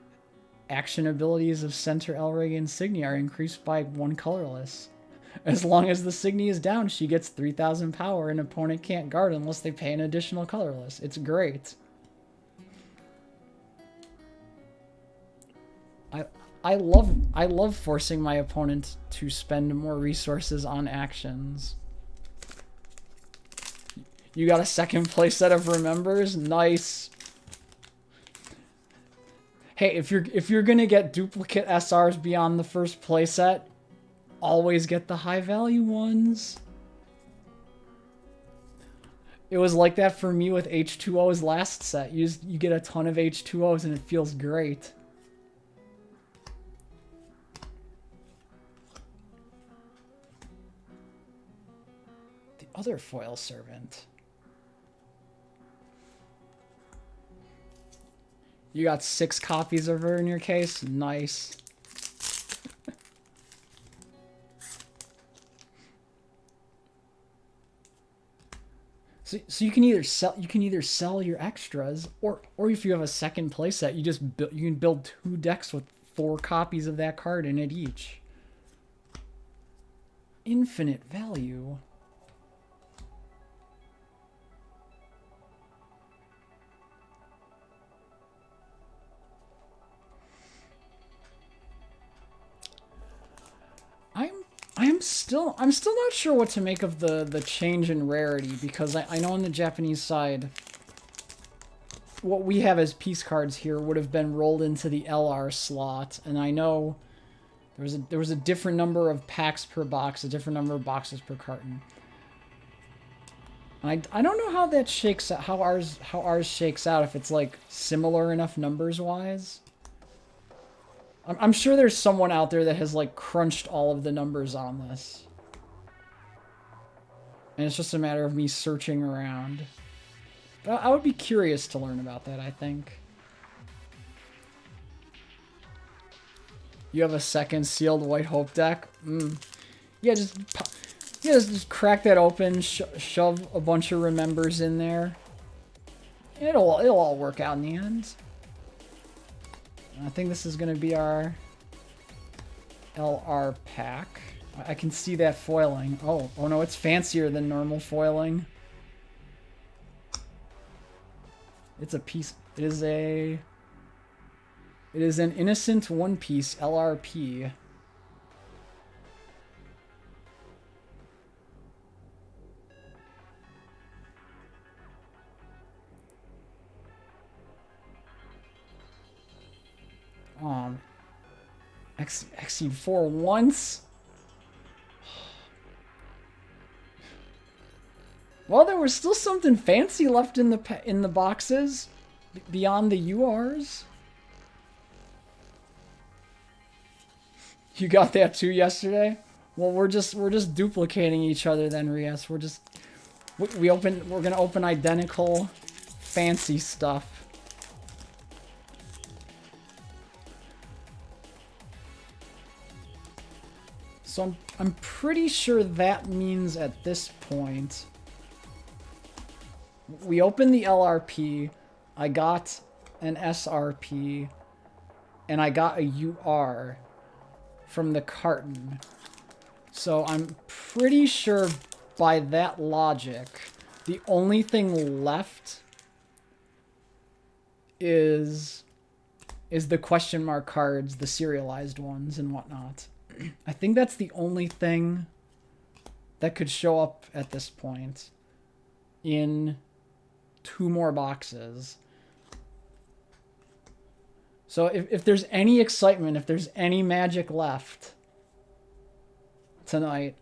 action abilities of Center LRIG Insignia are increased by 1 colorless. As long as the Signia is down, she gets 3,000 power and opponent can't guard unless they pay an additional colorless. It's great. I love forcing my opponent to spend more resources on actions. You got a second playset of Remembers? Nice. Hey, if you're gonna get duplicate SRs beyond the first playset, always get the high value ones. It was like that for me with H2O's last set. You get a ton of H2Os and it feels great. The other foil servant. You got 6 copies of her in your case? Nice. So you can either sell your extras, or if you have a second playset, you can build 2 decks with 4 copies of that card in it each. Infinite value. I'm still not sure what to make of the change in rarity, because I know on the Japanese side, what we have as piece cards here would have been rolled into the LR slot, and I know there was a different number of packs per box, a different number of boxes per carton. And I don't know how that shakes out, how ours shakes out, if it's like similar enough numbers wise. I'm sure there's someone out there that has like crunched all of the numbers on this. And it's just a matter of me searching around. But I would be curious to learn about that, I think. You have a second sealed White Hope deck? Yeah, just crack that open, shove a bunch of Remembers in there. It'll all work out in the end. I think this is going to be our LR pack. I can see that foiling. Oh no, it's fancier than normal foiling. It's a piece. It is an innocent one-piece LRP. Exceed 4 once. Well, there was still something fancy left in the boxes beyond the URs. You got that too yesterday? Well, we're just duplicating each other then, Rias. We're gonna open identical fancy stuff. So I'm pretty sure that means at this point we opened the LRP. I got an SRP, and I got a UR from the carton. So I'm pretty sure by that logic, the only thing left is the question mark cards, the serialized ones and whatnot. I think that's the only thing that could show up at this point in 2 more boxes. So if there's any excitement, if there's any magic left tonight,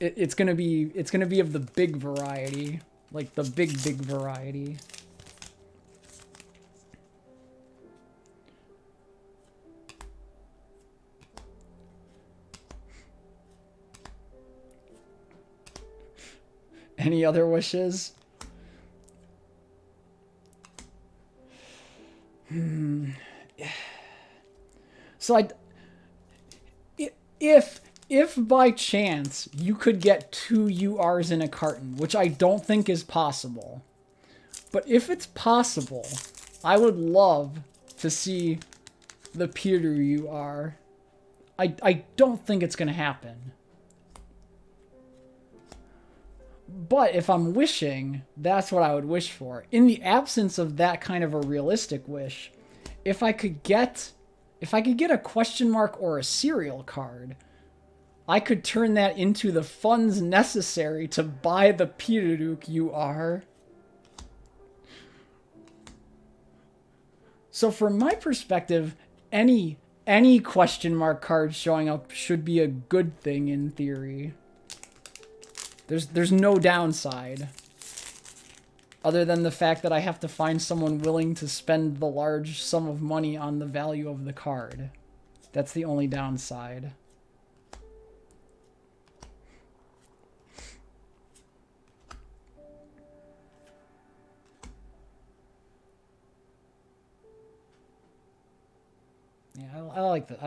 it's gonna be of the big variety, like the big variety. Any other wishes? So if by chance you could get 2 URs in a carton, which I don't think is possible, but if it's possible, I would love to see the Peter UR. I don't think it's gonna happen. But if I'm wishing, that's what I would wish for. In the absence of that kind of a realistic wish, if I could get a question mark or a serial card, I could turn that into the funds necessary to buy the Piruruk UR. So from my perspective, any question mark card showing up should be a good thing in theory. There's no downside, other than the fact that I have to find someone willing to spend the large sum of money on the value of the card. That's the only downside. Yeah, I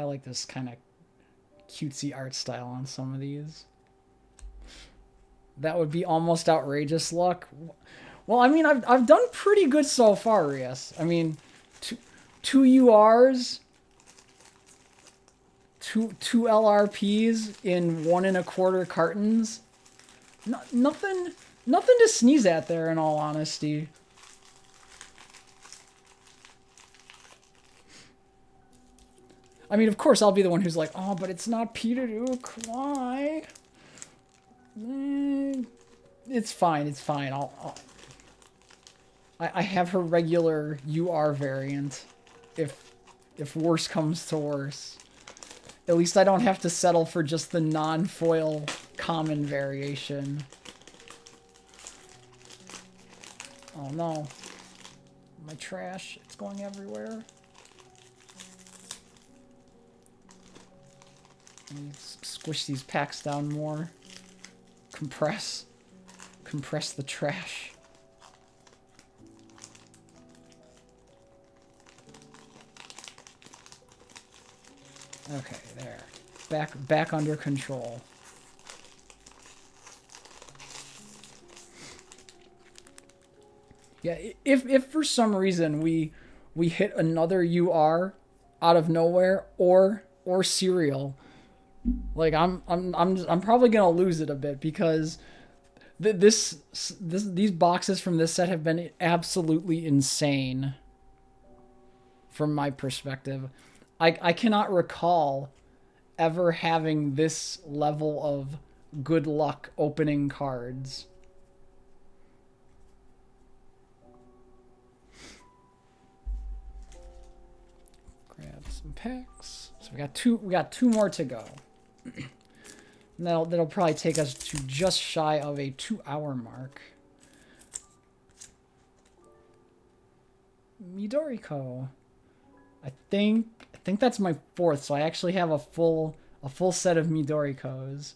like this kind of cutesy art style on some of these. That would be almost outrageous luck. Well, I mean, I've done pretty good so far, Rias. I mean, two URs, two LRPs in 1 1/4 cartons. Nothing to sneeze at there, in all honesty. I mean, of course, I'll be the one who's like, oh, but it's not Piruruk. Why? It's fine. It's fine. I have her regular UR variant. If worse comes to worse, at least I don't have to settle for just the non-foil common variation. Oh no, my trash! It's going everywhere. Let me squish these packs down more. Compress the trash. Okay, there. Back under control. Yeah, if for some reason we hit another UR out of nowhere or serial, like I'm probably gonna lose it a bit, because these boxes from this set have been absolutely insane from my perspective. I cannot recall ever having this level of good luck opening cards. Grab some packs. So we got two more to go. And that'll probably take us to just shy of a 2-hour mark. Midoriko. I think that's my 4th, so I actually have a full set of Midorikos.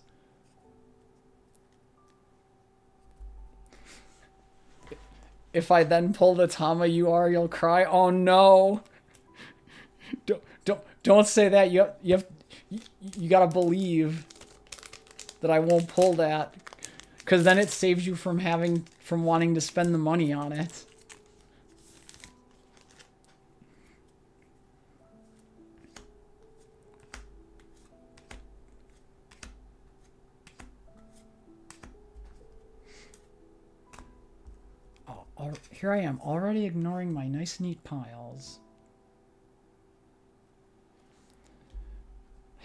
If I then pull the Tama UR, you'll cry. Oh no! Don't say that. You gotta believe that I won't pull that. Because then it saves you from wanting to spend the money on it. Oh, here I am, already ignoring my nice neat piles.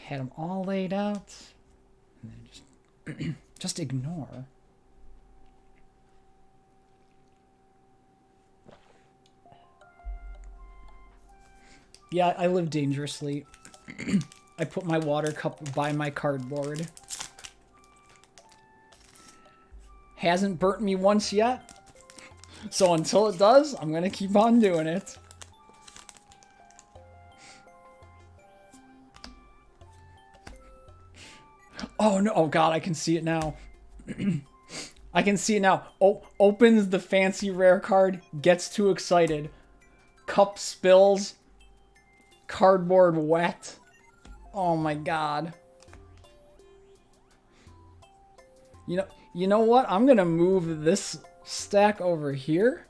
Had them all laid out. And then just ignore. Yeah, I live dangerously. I put my water cup by my cardboard. Hasn't burnt me once yet. So until it does, I'm gonna keep on doing it. Oh no, oh god, I can see it now. I can see it now. Oh, opens the fancy rare card, gets too excited. Cup spills. Cardboard wet. Oh my god. You know what? I'm gonna move this stack over here.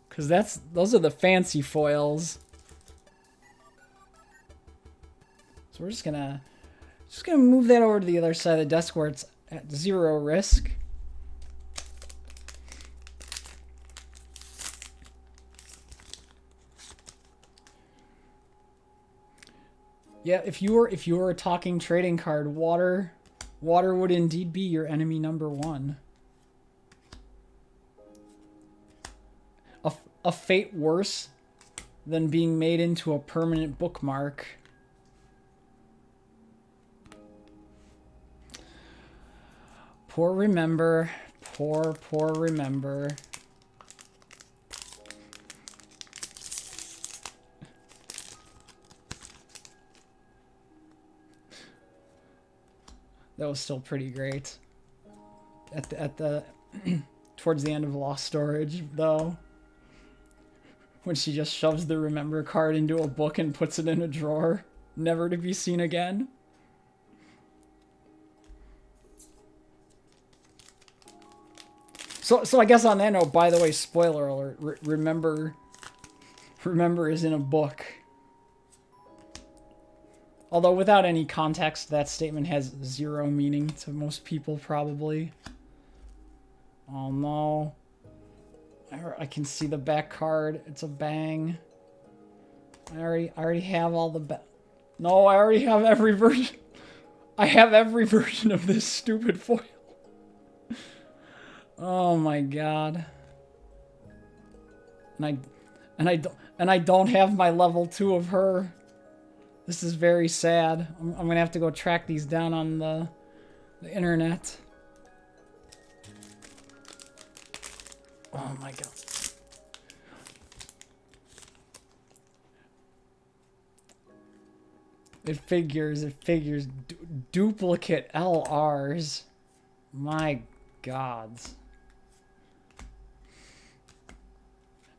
Cause those are the fancy foils. So we're just gonna move that over to the other side of the desk where it's at 0 risk. Yeah, if you were a talking trading card, water would indeed be your enemy number 1. A fate worse than being made into a permanent bookmark. Poor Remember. Poor Remember. That was still pretty great. At the towards the end of Lost Storage, though. When she just shoves the Remember card into a book and puts it in a drawer, never to be seen again. So I guess on that note, by the way, spoiler alert, Remember is in a book. Although without any context, that statement has 0 meaning to most people, probably. Oh no. I can see the back card. It's a bang. I already have all the No, I already have every version. I have every version of this stupid foil. Oh my god. And I don't have my level 2 of her. This is very sad. I'm gonna have to go track these down on the internet. Oh my god. It figures. Duplicate LRs. My gods.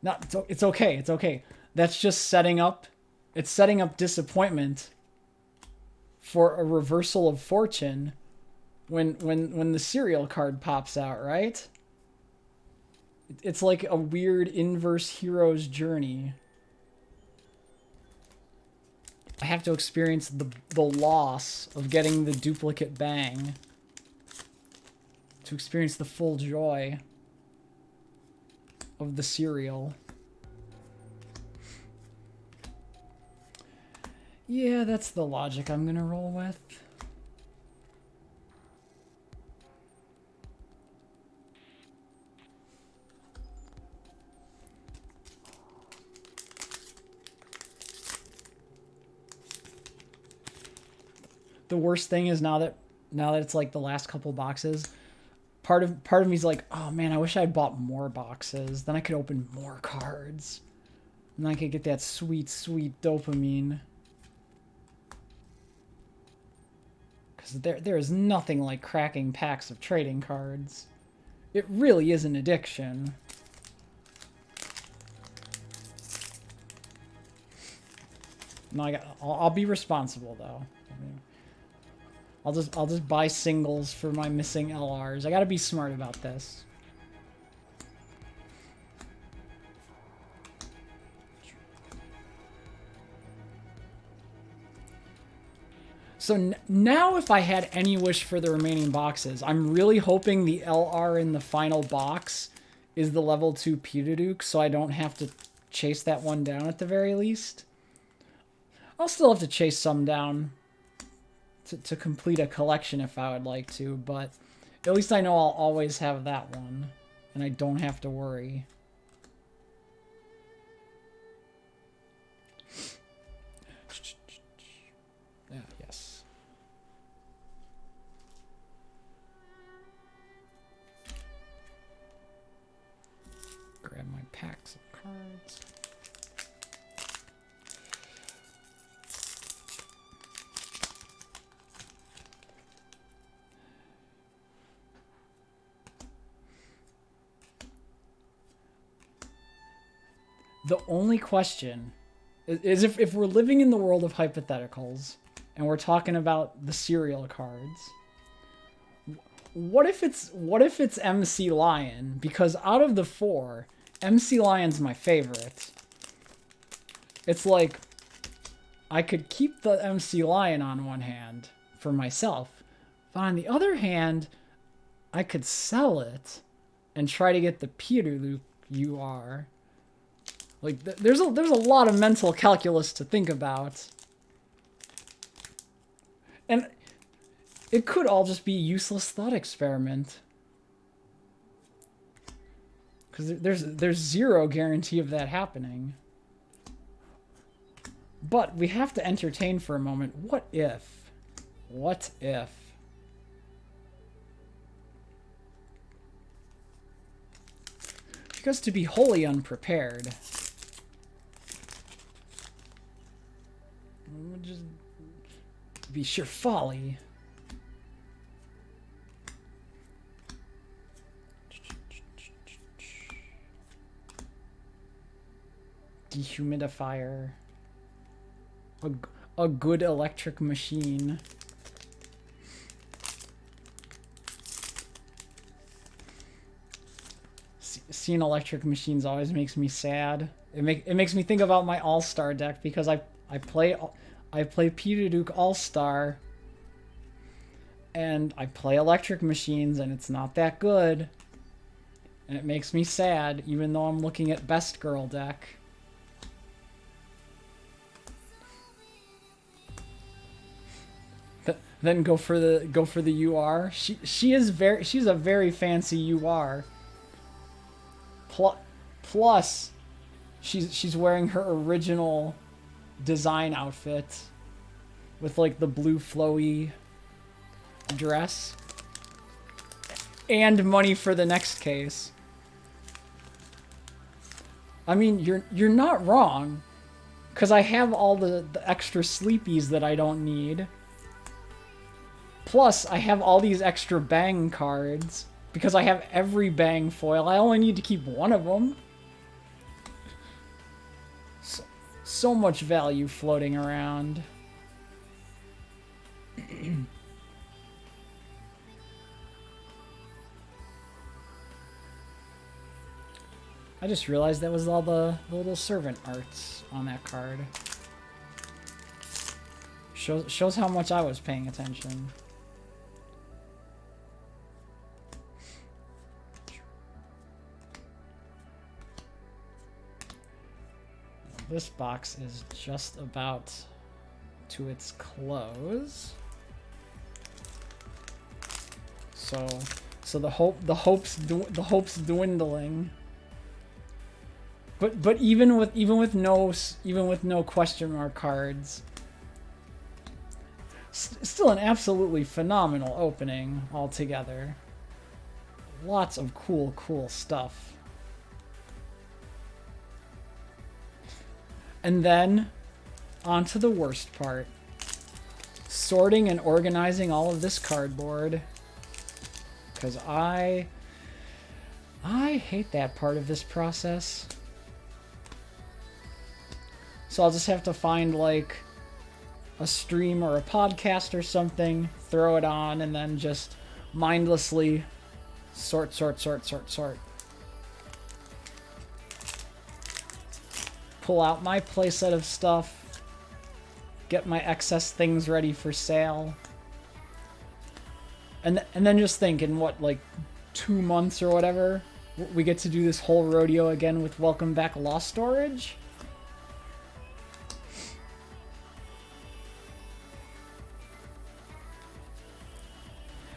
No, it's okay. It's okay. That's just setting up. It's setting up disappointment for a reversal of fortune when the serial card pops out, right? It's like a weird inverse hero's journey. I have to experience the loss of getting the duplicate bang to experience the full joy of the serial. Yeah, that's the logic I'm gonna roll with. The worst thing is now that it's like the last couple boxes, part of me's like, oh man, I wish I had bought more boxes. Then I could open more cards. And then I could get that sweet, sweet dopamine. Because there is nothing like cracking packs of trading cards. It really is an addiction. No, I'll be responsible though. I'll just buy singles for my missing LRs. I gotta be smart about this. So now if I had any wish for the remaining boxes, I'm really hoping the LR in the final box is the level 2 Pewdiepie, so I don't have to chase that one down at the very least. I'll still have to chase some down to complete a collection if I would like to, but at least I know I'll always have that one, and I don't have to worry. Yeah, yes. Grab my packs of cards. The only question is if we're living in the world of hypotheticals and we're talking about the serial cards, what if it's MC Lion? Because out of the 4, MC Lion's my favorite. It's like I could keep the MC Lion on one hand for myself, but on the other hand, I could sell it and try to get the Pewdiepie UR. Like, there's a lot of mental calculus to think about. And it could all just be a useless thought experiment. Because there's zero guarantee of that happening. But we have to entertain for a moment. What if? What if? Because to be wholly unprepared... would just be sheer folly. Dehumidifier. A good electric machine. Seeing electric machines always makes me sad. It makes me think about my All-Star deck because I play Pewdiepie All-Star, and I play electric machines, and it's not that good. And it makes me sad, even though I'm looking at Best Girl deck. Then go for the UR. She's a very fancy UR. Plus, she's wearing her original design outfit with like the blue flowy dress and money for the next case. I mean, you're not wrong, because I have all the extra sleepies that I don't need. Plus, I have all these extra bang cards because I have every bang foil. I only need to keep one of them. So much value floating around. I just realized that was all the little servant arts on that card. Shows how much I was paying attention. This box is just about to its close. So the hope's dwindling. But even with no question mark cards, still an absolutely phenomenal opening altogether. Lots of cool stuff. And then, on to the worst part. Sorting and organizing all of this cardboard. Because I hate that part of this process. So I'll just have to find, like, a stream or a podcast or something, throw it on, and then just mindlessly sort. Pull out my playset of stuff, get my excess things ready for sale, and then just think, in what, like 2 months or whatever, we get to do this whole rodeo again with Welcome Back Lost Storage.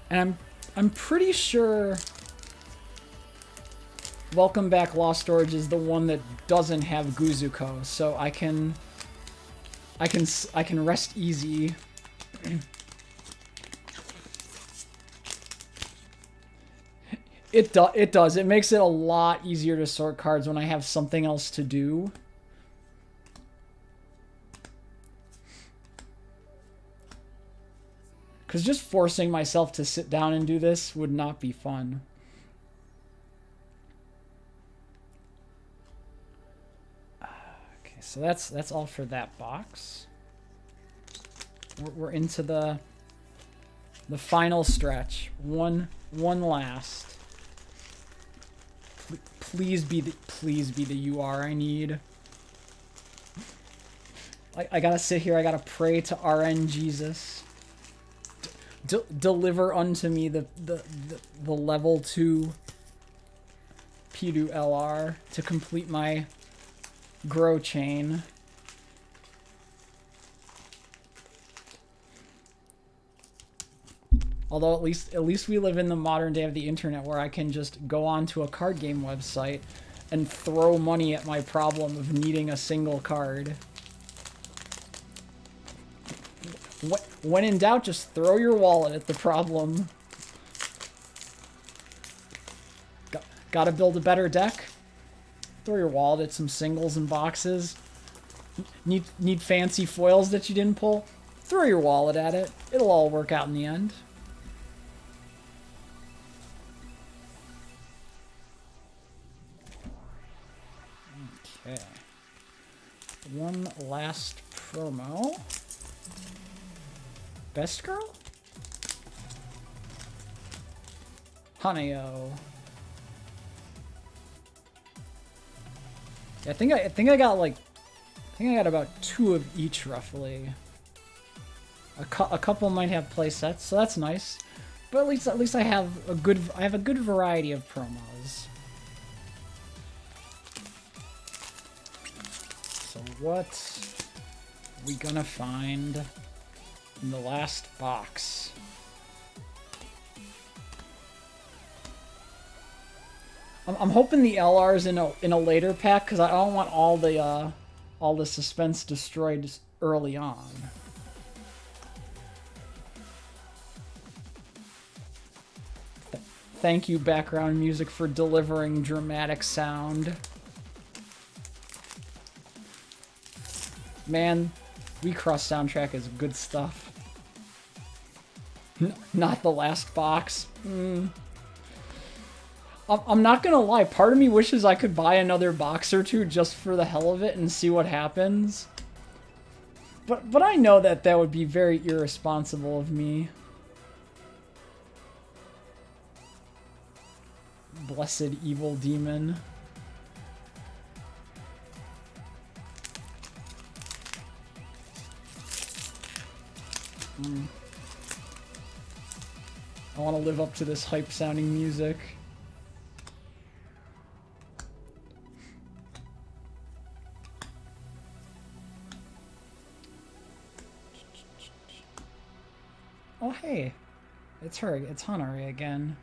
And I'm pretty sure Welcome Back Lost Storage is the one that doesn't have Guzuko, so I can rest easy. It does. It makes it a lot easier to sort cards when I have something else to do. Because just forcing myself to sit down and do this would not be fun. Okay, so that's all for that box. We're into the final stretch. One last. Please be the UR I need. I gotta sit here. I gotta pray to RN Jesus. Deliver unto me the level 2 P2 LR to complete my grow chain. Although at least we live in the modern day of the internet, where I can just go onto a card game website and throw money at my problem of needing a single card. When in doubt, just throw your wallet at the problem. Gotta build a better deck? Throw your wallet at some singles and boxes. Need fancy foils that you didn't pull? Throw your wallet at it. It'll all work out in the end. Okay. One last promo. Best girl? Haneo. Yeah, I think I got about 2 of each roughly. A couple might have play sets, so that's nice. But at least I have a good variety of promos. So what we gonna find in the last box? I'm hoping the LR's in a later pack, because I don't want all the suspense destroyed early on. Thank you, background music, for delivering dramatic sound. Man, Wixoss soundtrack is good stuff. Not the last box. I'm not gonna lie, part of me wishes I could buy another box or 2 just for the hell of it and see what happens. But I know that would be very irresponsible of me. Blessed evil demon. I want to live up to this hype sounding music. Oh hey, it's her, it's Hanare again.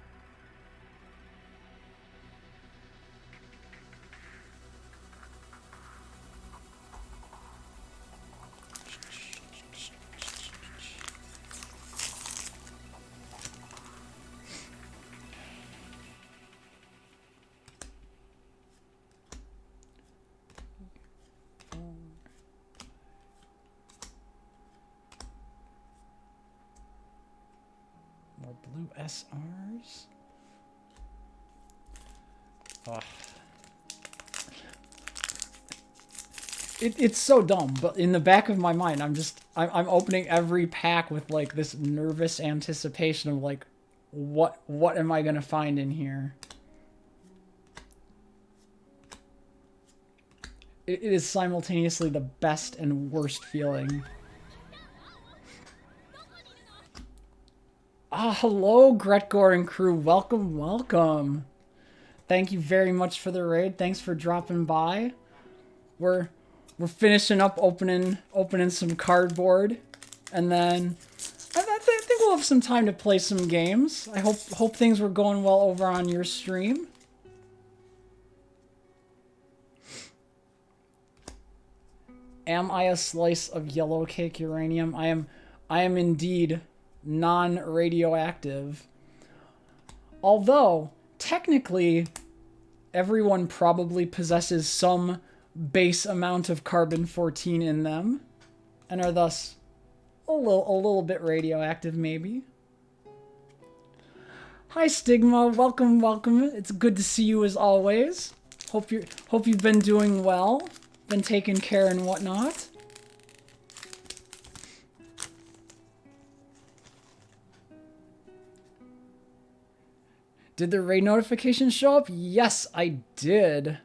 More blue SRs. Oh. It's so dumb, but in the back of my mind, I'm opening every pack with like this nervous anticipation of like, what am I gonna find in here? It is simultaneously the best and worst feeling. Ah, hello, Gretgor and crew. Welcome, welcome. Thank you very much for the raid. Thanks for dropping by. We're finishing up opening some cardboard, and then I think we'll have some time to play some games. I hope things were going well over on your stream. Am I a slice of yellow cake uranium? I am indeed non-radioactive. Although technically everyone probably possesses some base amount of carbon-14 in them, and are thus a little bit radioactive, maybe. Hi, Stigma. Welcome, welcome. It's good to see you as always. Hope you've been doing well, been taking care and whatnot. Did the raid notification show up? Yes, I did.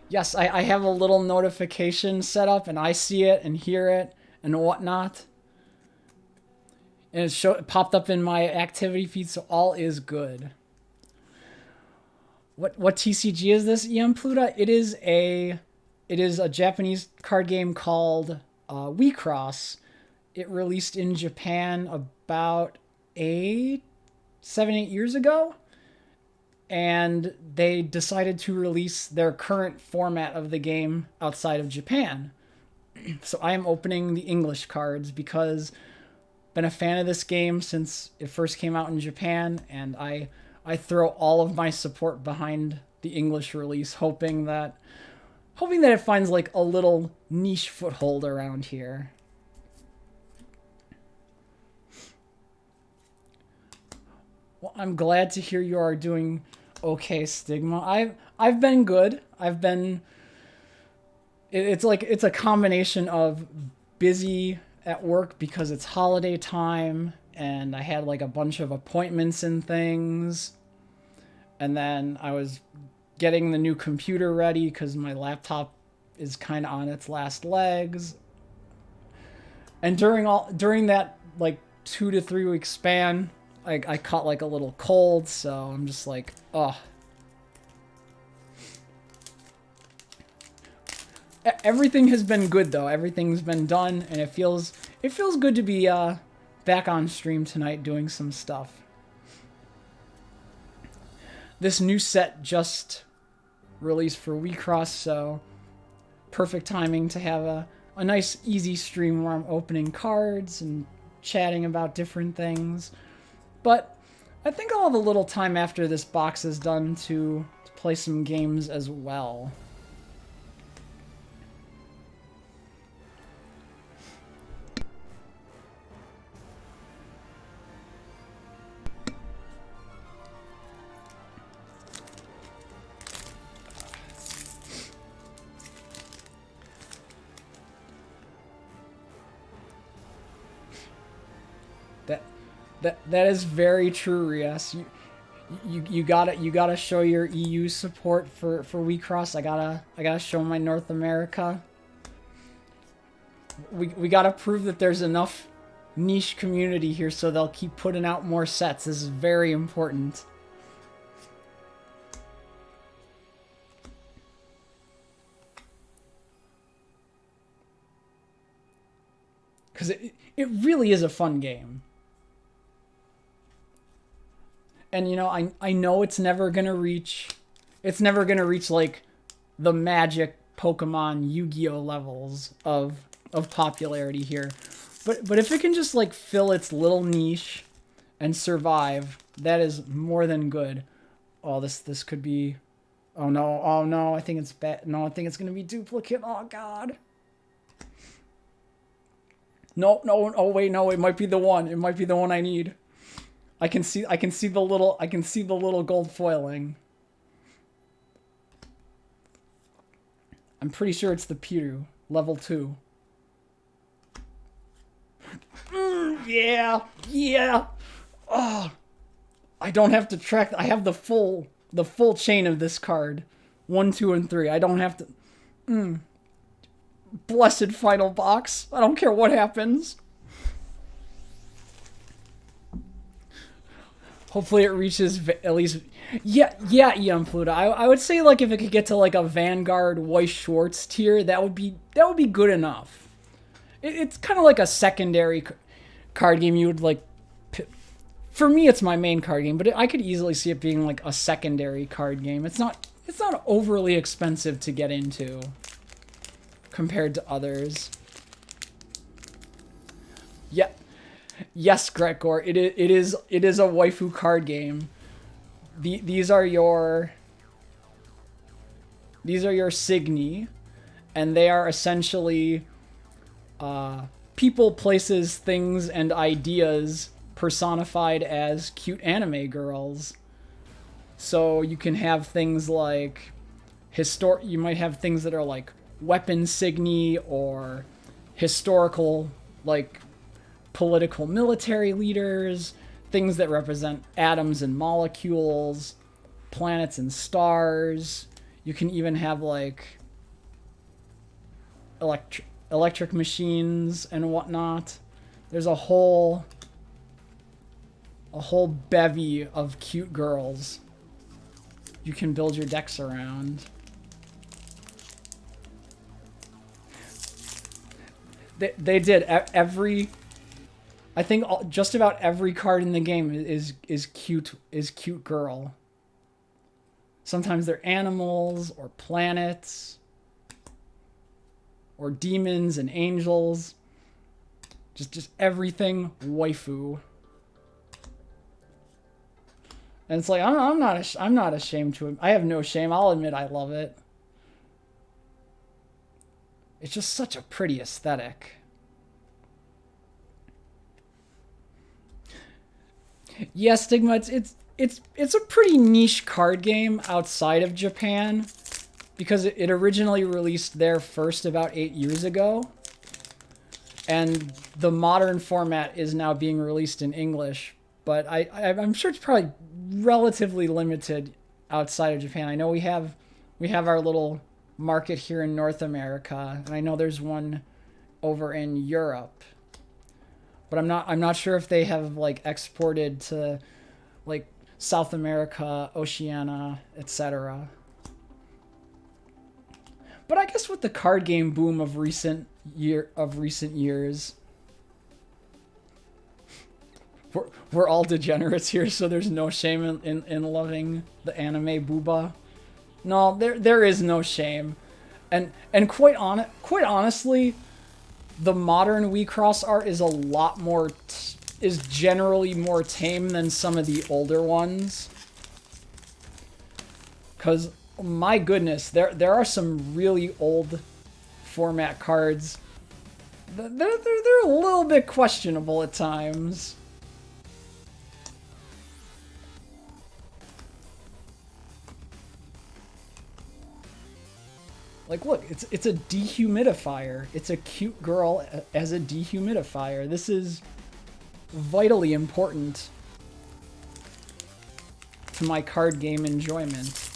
Yes, I have a little notification set up, and I see it and hear it and whatnot. And it popped up in my activity feed, so all is good. What TCG is this, EM Pluta? It is a Japanese card game called Wixoss. It released in Japan about 7-8 years ago, and they decided to release their current format of the game outside of Japan. So I am opening the English cards because I've been a fan of this game since it first came out in Japan, and I throw all of my support behind the English release, hoping that it finds like a little niche foothold around here. Well, I'm glad to hear you are doing okay, Stigma. I've been good. It's a combination of busy at work because it's holiday time, and I had like a bunch of appointments and things. And then I was getting the new computer ready because my laptop is kind of on its last legs. And during that like 2 to 3 week span, I caught like a little cold, so I'm just like, ugh. Everything has been good though. Everything's been done, and it feels good to be back on stream tonight doing some stuff. This new set just released for Wixoss, so perfect timing to have a nice easy stream where I'm opening cards and chatting about different things. But I think I'll have a little time after this box is done to play some games as well. That is very true, Rias. You gotta show your EU support for Wixoss. I gotta show my North America. We gotta prove that there's enough niche community here so they'll keep putting out more sets. This is very important. Because it really is a fun game. And you know, I know it's never gonna reach like the Magic, Pokemon, Yu-Gi-Oh levels of popularity here. But if it can just like fill its little niche and survive, that is more than good. Oh, this could be, oh no, I think it's bad. No, I think it's gonna be duplicate. Oh god. No, oh wait, no, it might be the one. It might be the one I need. I can see the little gold foiling. I'm pretty sure it's the Piru, level 2. Yeah, yeah. Oh, I don't have to track. I have the full chain of this card, 1, 2, and 3. I don't have to. Blessed final box. I don't care what happens. Hopefully it reaches at least. Yeah, EM Pluto. I would say like if it could get to like a Vanguard Weiss Schwartz tier, that would be good enough. It's kind of like a secondary card game. You would like. For me, it's my main card game, but I could easily see it being like a secondary card game. It's not overly expensive to get into compared to others. Yeah. Yes, Gretgor, it is a waifu card game. These are your Signy, and they are essentially people, places, things, and ideas personified as cute anime girls. So you can have things like you might have things that are like weapon Signy or historical like political military leaders, things that represent atoms and molecules, planets and stars. You can even have like electric machines and whatnot. There's a whole bevy of cute girls you can build your decks around. They did I think just about every card in the game is cute girl. Sometimes they're animals or planets or demons and angels. Just everything waifu. And it's like I'm not ashamed to. I have no shame. I'll admit I love it. It's just such a pretty aesthetic. Yeah, Stigma, it's a pretty niche card game outside of Japan because it originally released there first about 8 years ago. And the modern format is now being released in English, but I'm sure it's probably relatively limited outside of Japan. I know we have our little market here in North America, and I know there's one over in Europe. But I'm not sure if they have like exported to like South America, Oceania, etc. But I guess with the card game boom of recent years, we're all degenerates here, so there's no shame in loving the anime booba. No, there is no shame, and quite honestly, the modern Wixoss art is a lot more is generally more tame than some of the older ones. Cause my goodness, there are some really old format cards. They're a little bit questionable at times. Like, look, it's a dehumidifier. It's a cute girl as a dehumidifier. This is vitally important to my card game enjoyment.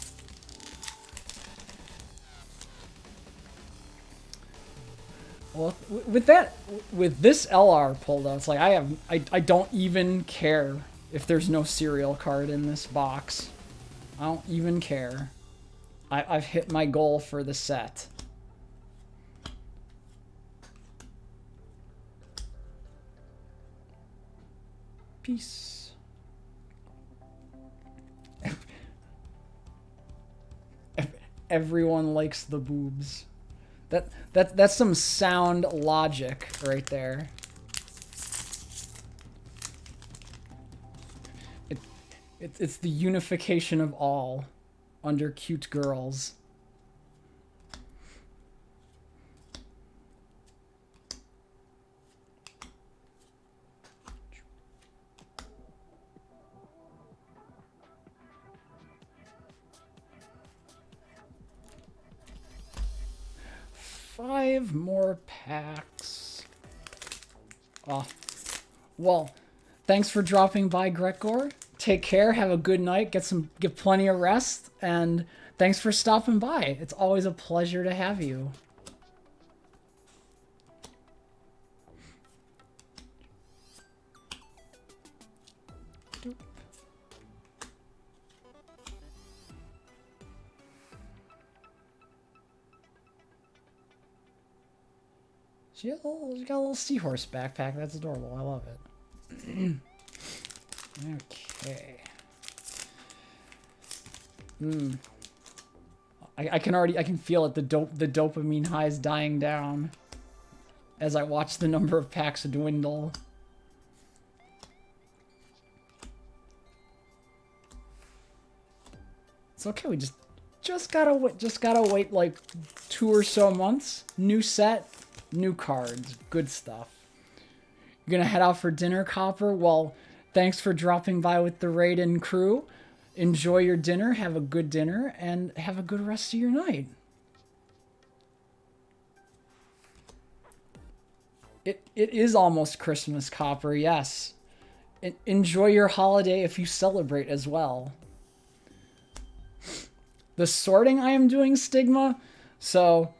Well, with this LR pulled out, it's like I don't even care if there's no serial card in this box. I don't even care. I've hit my goal for the set. Peace. Everyone likes the boobs. That's some sound logic right there. It's the unification of all under cute girls. 5 more packs. Oh, well, thanks for dropping by, Gregor. Take care, have a good night, get plenty of rest, and thanks for stopping by. It's always a pleasure to have you. She got a little seahorse backpack. That's adorable. I love it. Okay. I can feel it. The dopamine high is dying down as I watch the number of packs dwindle. It's okay. We just gotta wait like 2 or so months. New set, new cards, good stuff. You're gonna head out for dinner, Copper? Well, thanks for dropping by with the Raiden crew. Enjoy your dinner, have a good dinner, and have a good rest of your night. It is almost Christmas, Copper, yes. Enjoy your holiday if you celebrate as well. The sorting I am doing, Stigma, so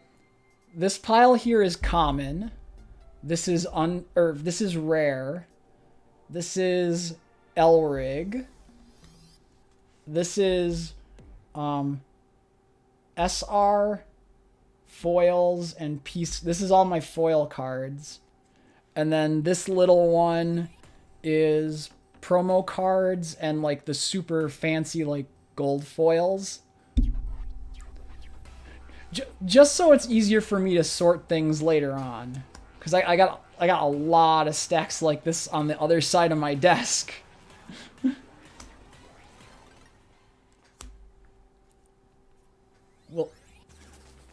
this pile here is common. This is this is rare. This is LRIG. This is SR, foils, and piece. This is all my foil cards. And then this little one is promo cards and like the super fancy like gold foils. Just so it's easier for me to sort things later on. Because I got a lot of stacks like this on the other side of my desk. Well,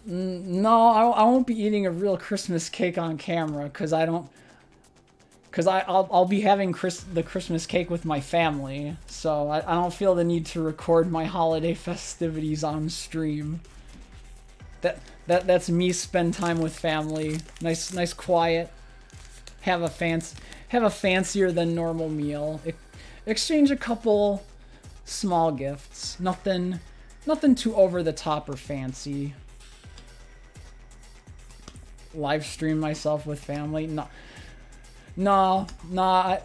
no, I won't be eating a real Christmas cake on camera because I'll be having the Christmas cake with my family, so I don't feel the need to record my holiday festivities on stream. That's me spend time with family, nice quiet, have a fancier than normal meal, exchange a couple small gifts, nothing too over the top or fancy. Live stream myself with family, no, I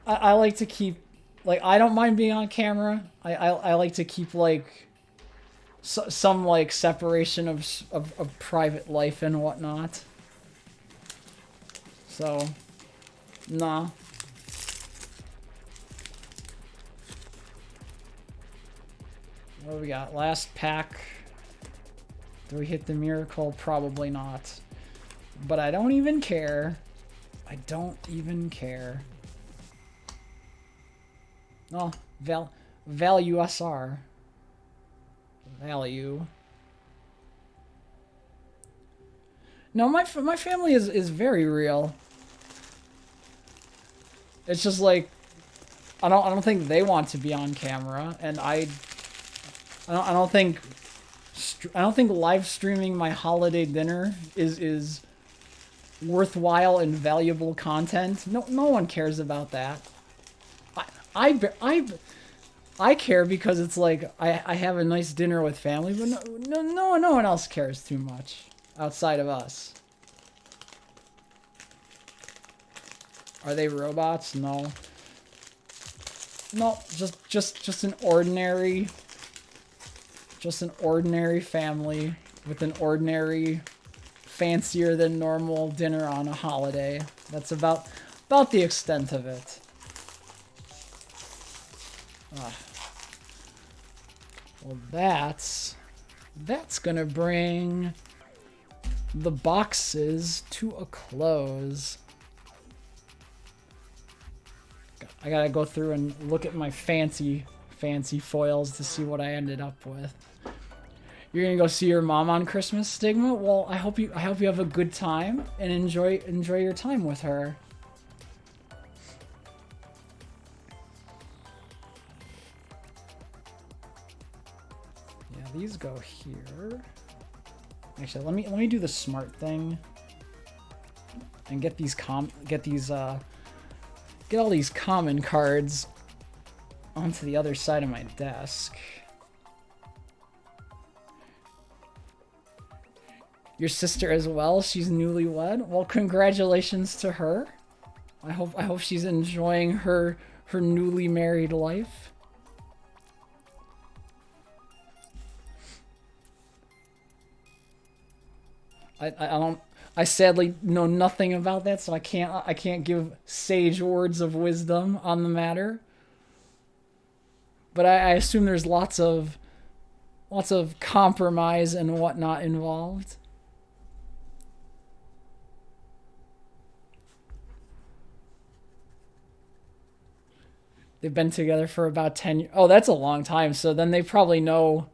like to keep, like, I don't mind being on camera. I like to keep like some like separation of private life and whatnot. So, nah. What do we got? Last pack. Do we hit the miracle? Probably not. But I don't even care. I don't even care. Oh, value SR. Value. No, my family is very real. It's just like I don't think they want to be on camera, and I don't think live streaming my holiday dinner is worthwhile and valuable content. No one cares about that. I care because it's like I have a nice dinner with family, but no one else cares too much outside of us. Are they robots? No. No, just an ordinary family with an ordinary, fancier than normal dinner on a holiday. That's about the extent of it. Well, that's gonna bring the boxes to a close. I gotta go through and look at my fancy foils to see what I ended up with. You're gonna go see your mom on Christmas, Stigma? Well, I hope you have a good time and enjoy your time with her. Yeah, these go here. Actually, let me do the smart thing and get all these common cards onto the other side of my desk. Your sister as well, she's newlywed. Well, congratulations to her. I hope she's enjoying her newly married life. I sadly know nothing about that, so I can't give sage words of wisdom on the matter. But I assume there's lots of compromise and whatnot involved. They've been together for about 10 years. Oh, that's a long time. So then they probably know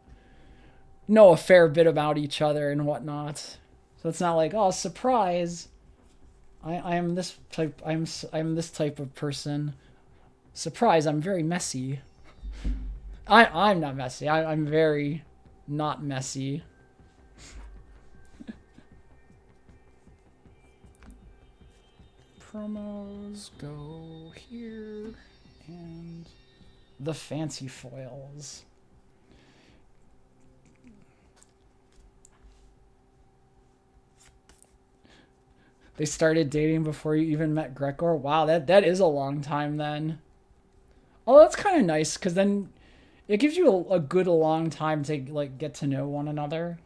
a fair bit about each other and whatnot. So it's not like, oh, surprise. I am this type. I'm this type of person. Surprise! I'm very messy. I'm not messy. I'm very not messy. Promos go here. And the fancy foils. They started dating before you even met Gregor? Wow, that is a long time then. Oh, that's kind of nice, because then it gives you a good long time to like get to know one another.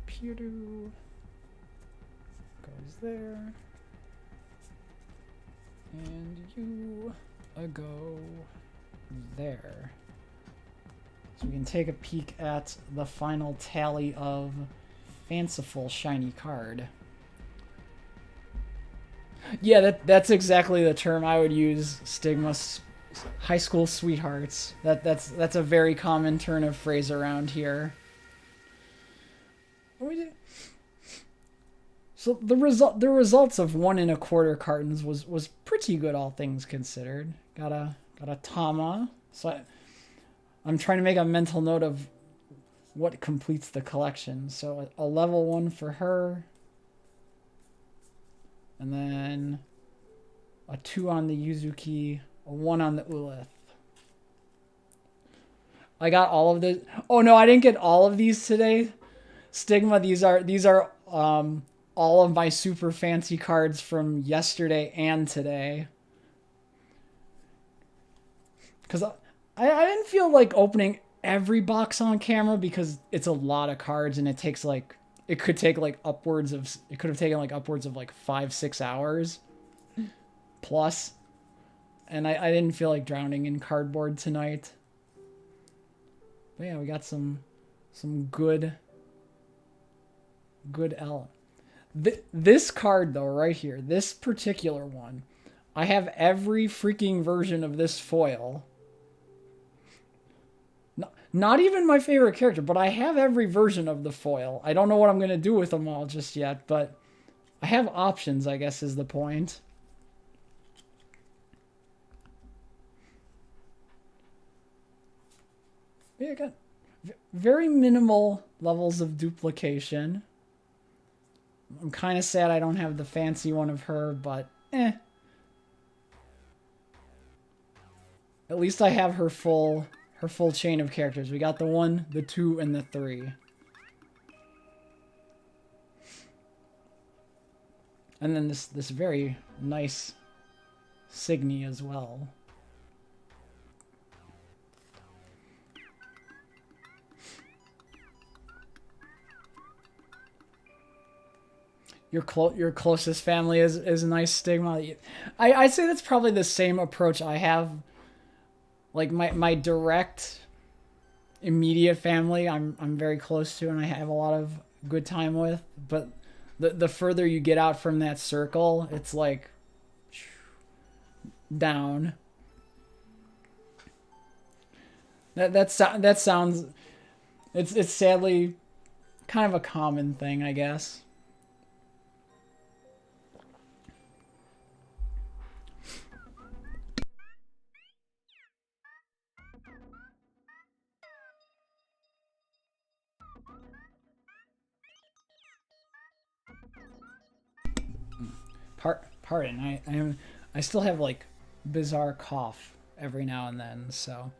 Pewdoo goes there, and you go there. So we can take a peek at the final tally of fanciful shiny card. Yeah, that's exactly the term I would use. Stigma, high school sweethearts. That's a very common turn of phrase around here. So the results of 1 1/4 cartons was pretty good, all things considered. Got a Tama. So I'm trying to make a mental note of what completes the collection. So a level 1 for her, and then a 2 on the Yuzuki, a 1 on the Ulith. I got all of the. Oh no, I didn't get all of these today. Stigma, these are all of my super fancy cards from yesterday and today. Because I didn't feel like opening every box on camera because it's a lot of cards and it could have taken like upwards of 5-6 hours plus. And I didn't feel like drowning in cardboard tonight. But yeah, we got some good L. This card though, right here, this particular one, I have every freaking version of this foil. Not even my favorite character, but I have every version of the foil. I don't know what I'm going to do with them all just yet, but I have options, I guess is the point. Yeah, I got very minimal levels of duplication. I'm kind of sad I don't have the fancy one of her, but eh. At least I have her full chain of characters. We got the 1, the 2, and the 3. And then this very nice Signy as well. Your closest family is a nice Stigma. I'd say that's probably the same approach I have. Like my direct, immediate family, I'm very close to, and I have a lot of good time with. But the further you get out from that circle, it's like down. That sounds. It's sadly kind of a common thing, I guess. Pardon, I still have like bizarre cough every now and then, so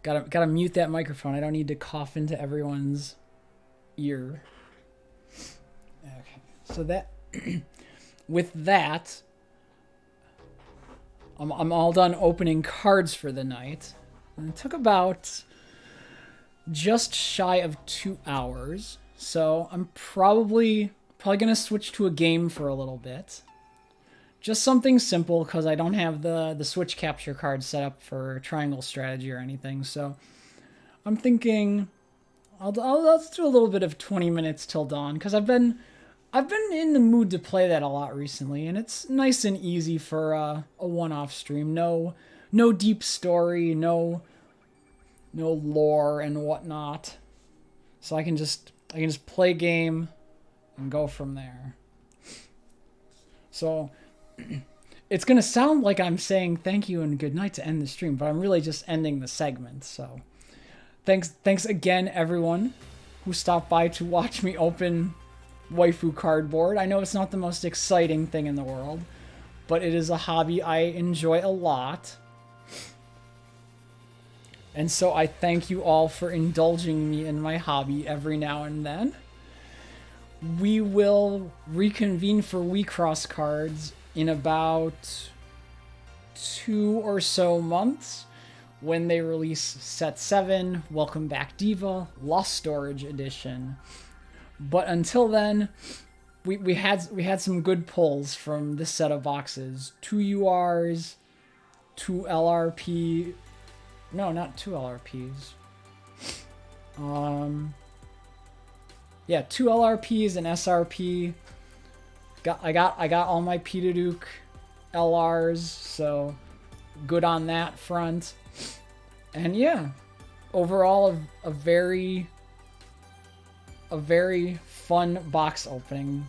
gotta mute that microphone. I don't need to cough into everyone's ear. Okay, so that with that, I'm all done opening cards for the night. And it took about just shy of 2 hours, so I'm probably gonna switch to a game for a little bit. Just something simple because I don't have the switch capture card set up for triangle strategy or anything. So I'm thinking let's do a little bit of 20 minutes till dawn because I've been in the mood to play that a lot recently, and it's nice and easy for a one-off stream. No deep story, no lore and whatnot. So I can just play a game and go from there. So it's going to sound like I'm saying thank you and good night to end the stream, but I'm really just ending the segment. So thanks again, everyone who stopped by to watch me open waifu cardboard. I know it's not the most exciting thing in the world, but it is a hobby I enjoy a lot. And so I thank you all for indulging me in my hobby every now and then. We will reconvene for Wixoss cards in about 2 or so months when they release set 7, Welcome Back Diva, Lost Storage Edition. But until then, we had some good pulls from this set of boxes. 2 URs, 2 LRP. No, not 2 LRPs. Yeah, 2 LRPs and SRP. I got all my Petaduke LRs, so good on that front. And yeah, overall a very fun box opening.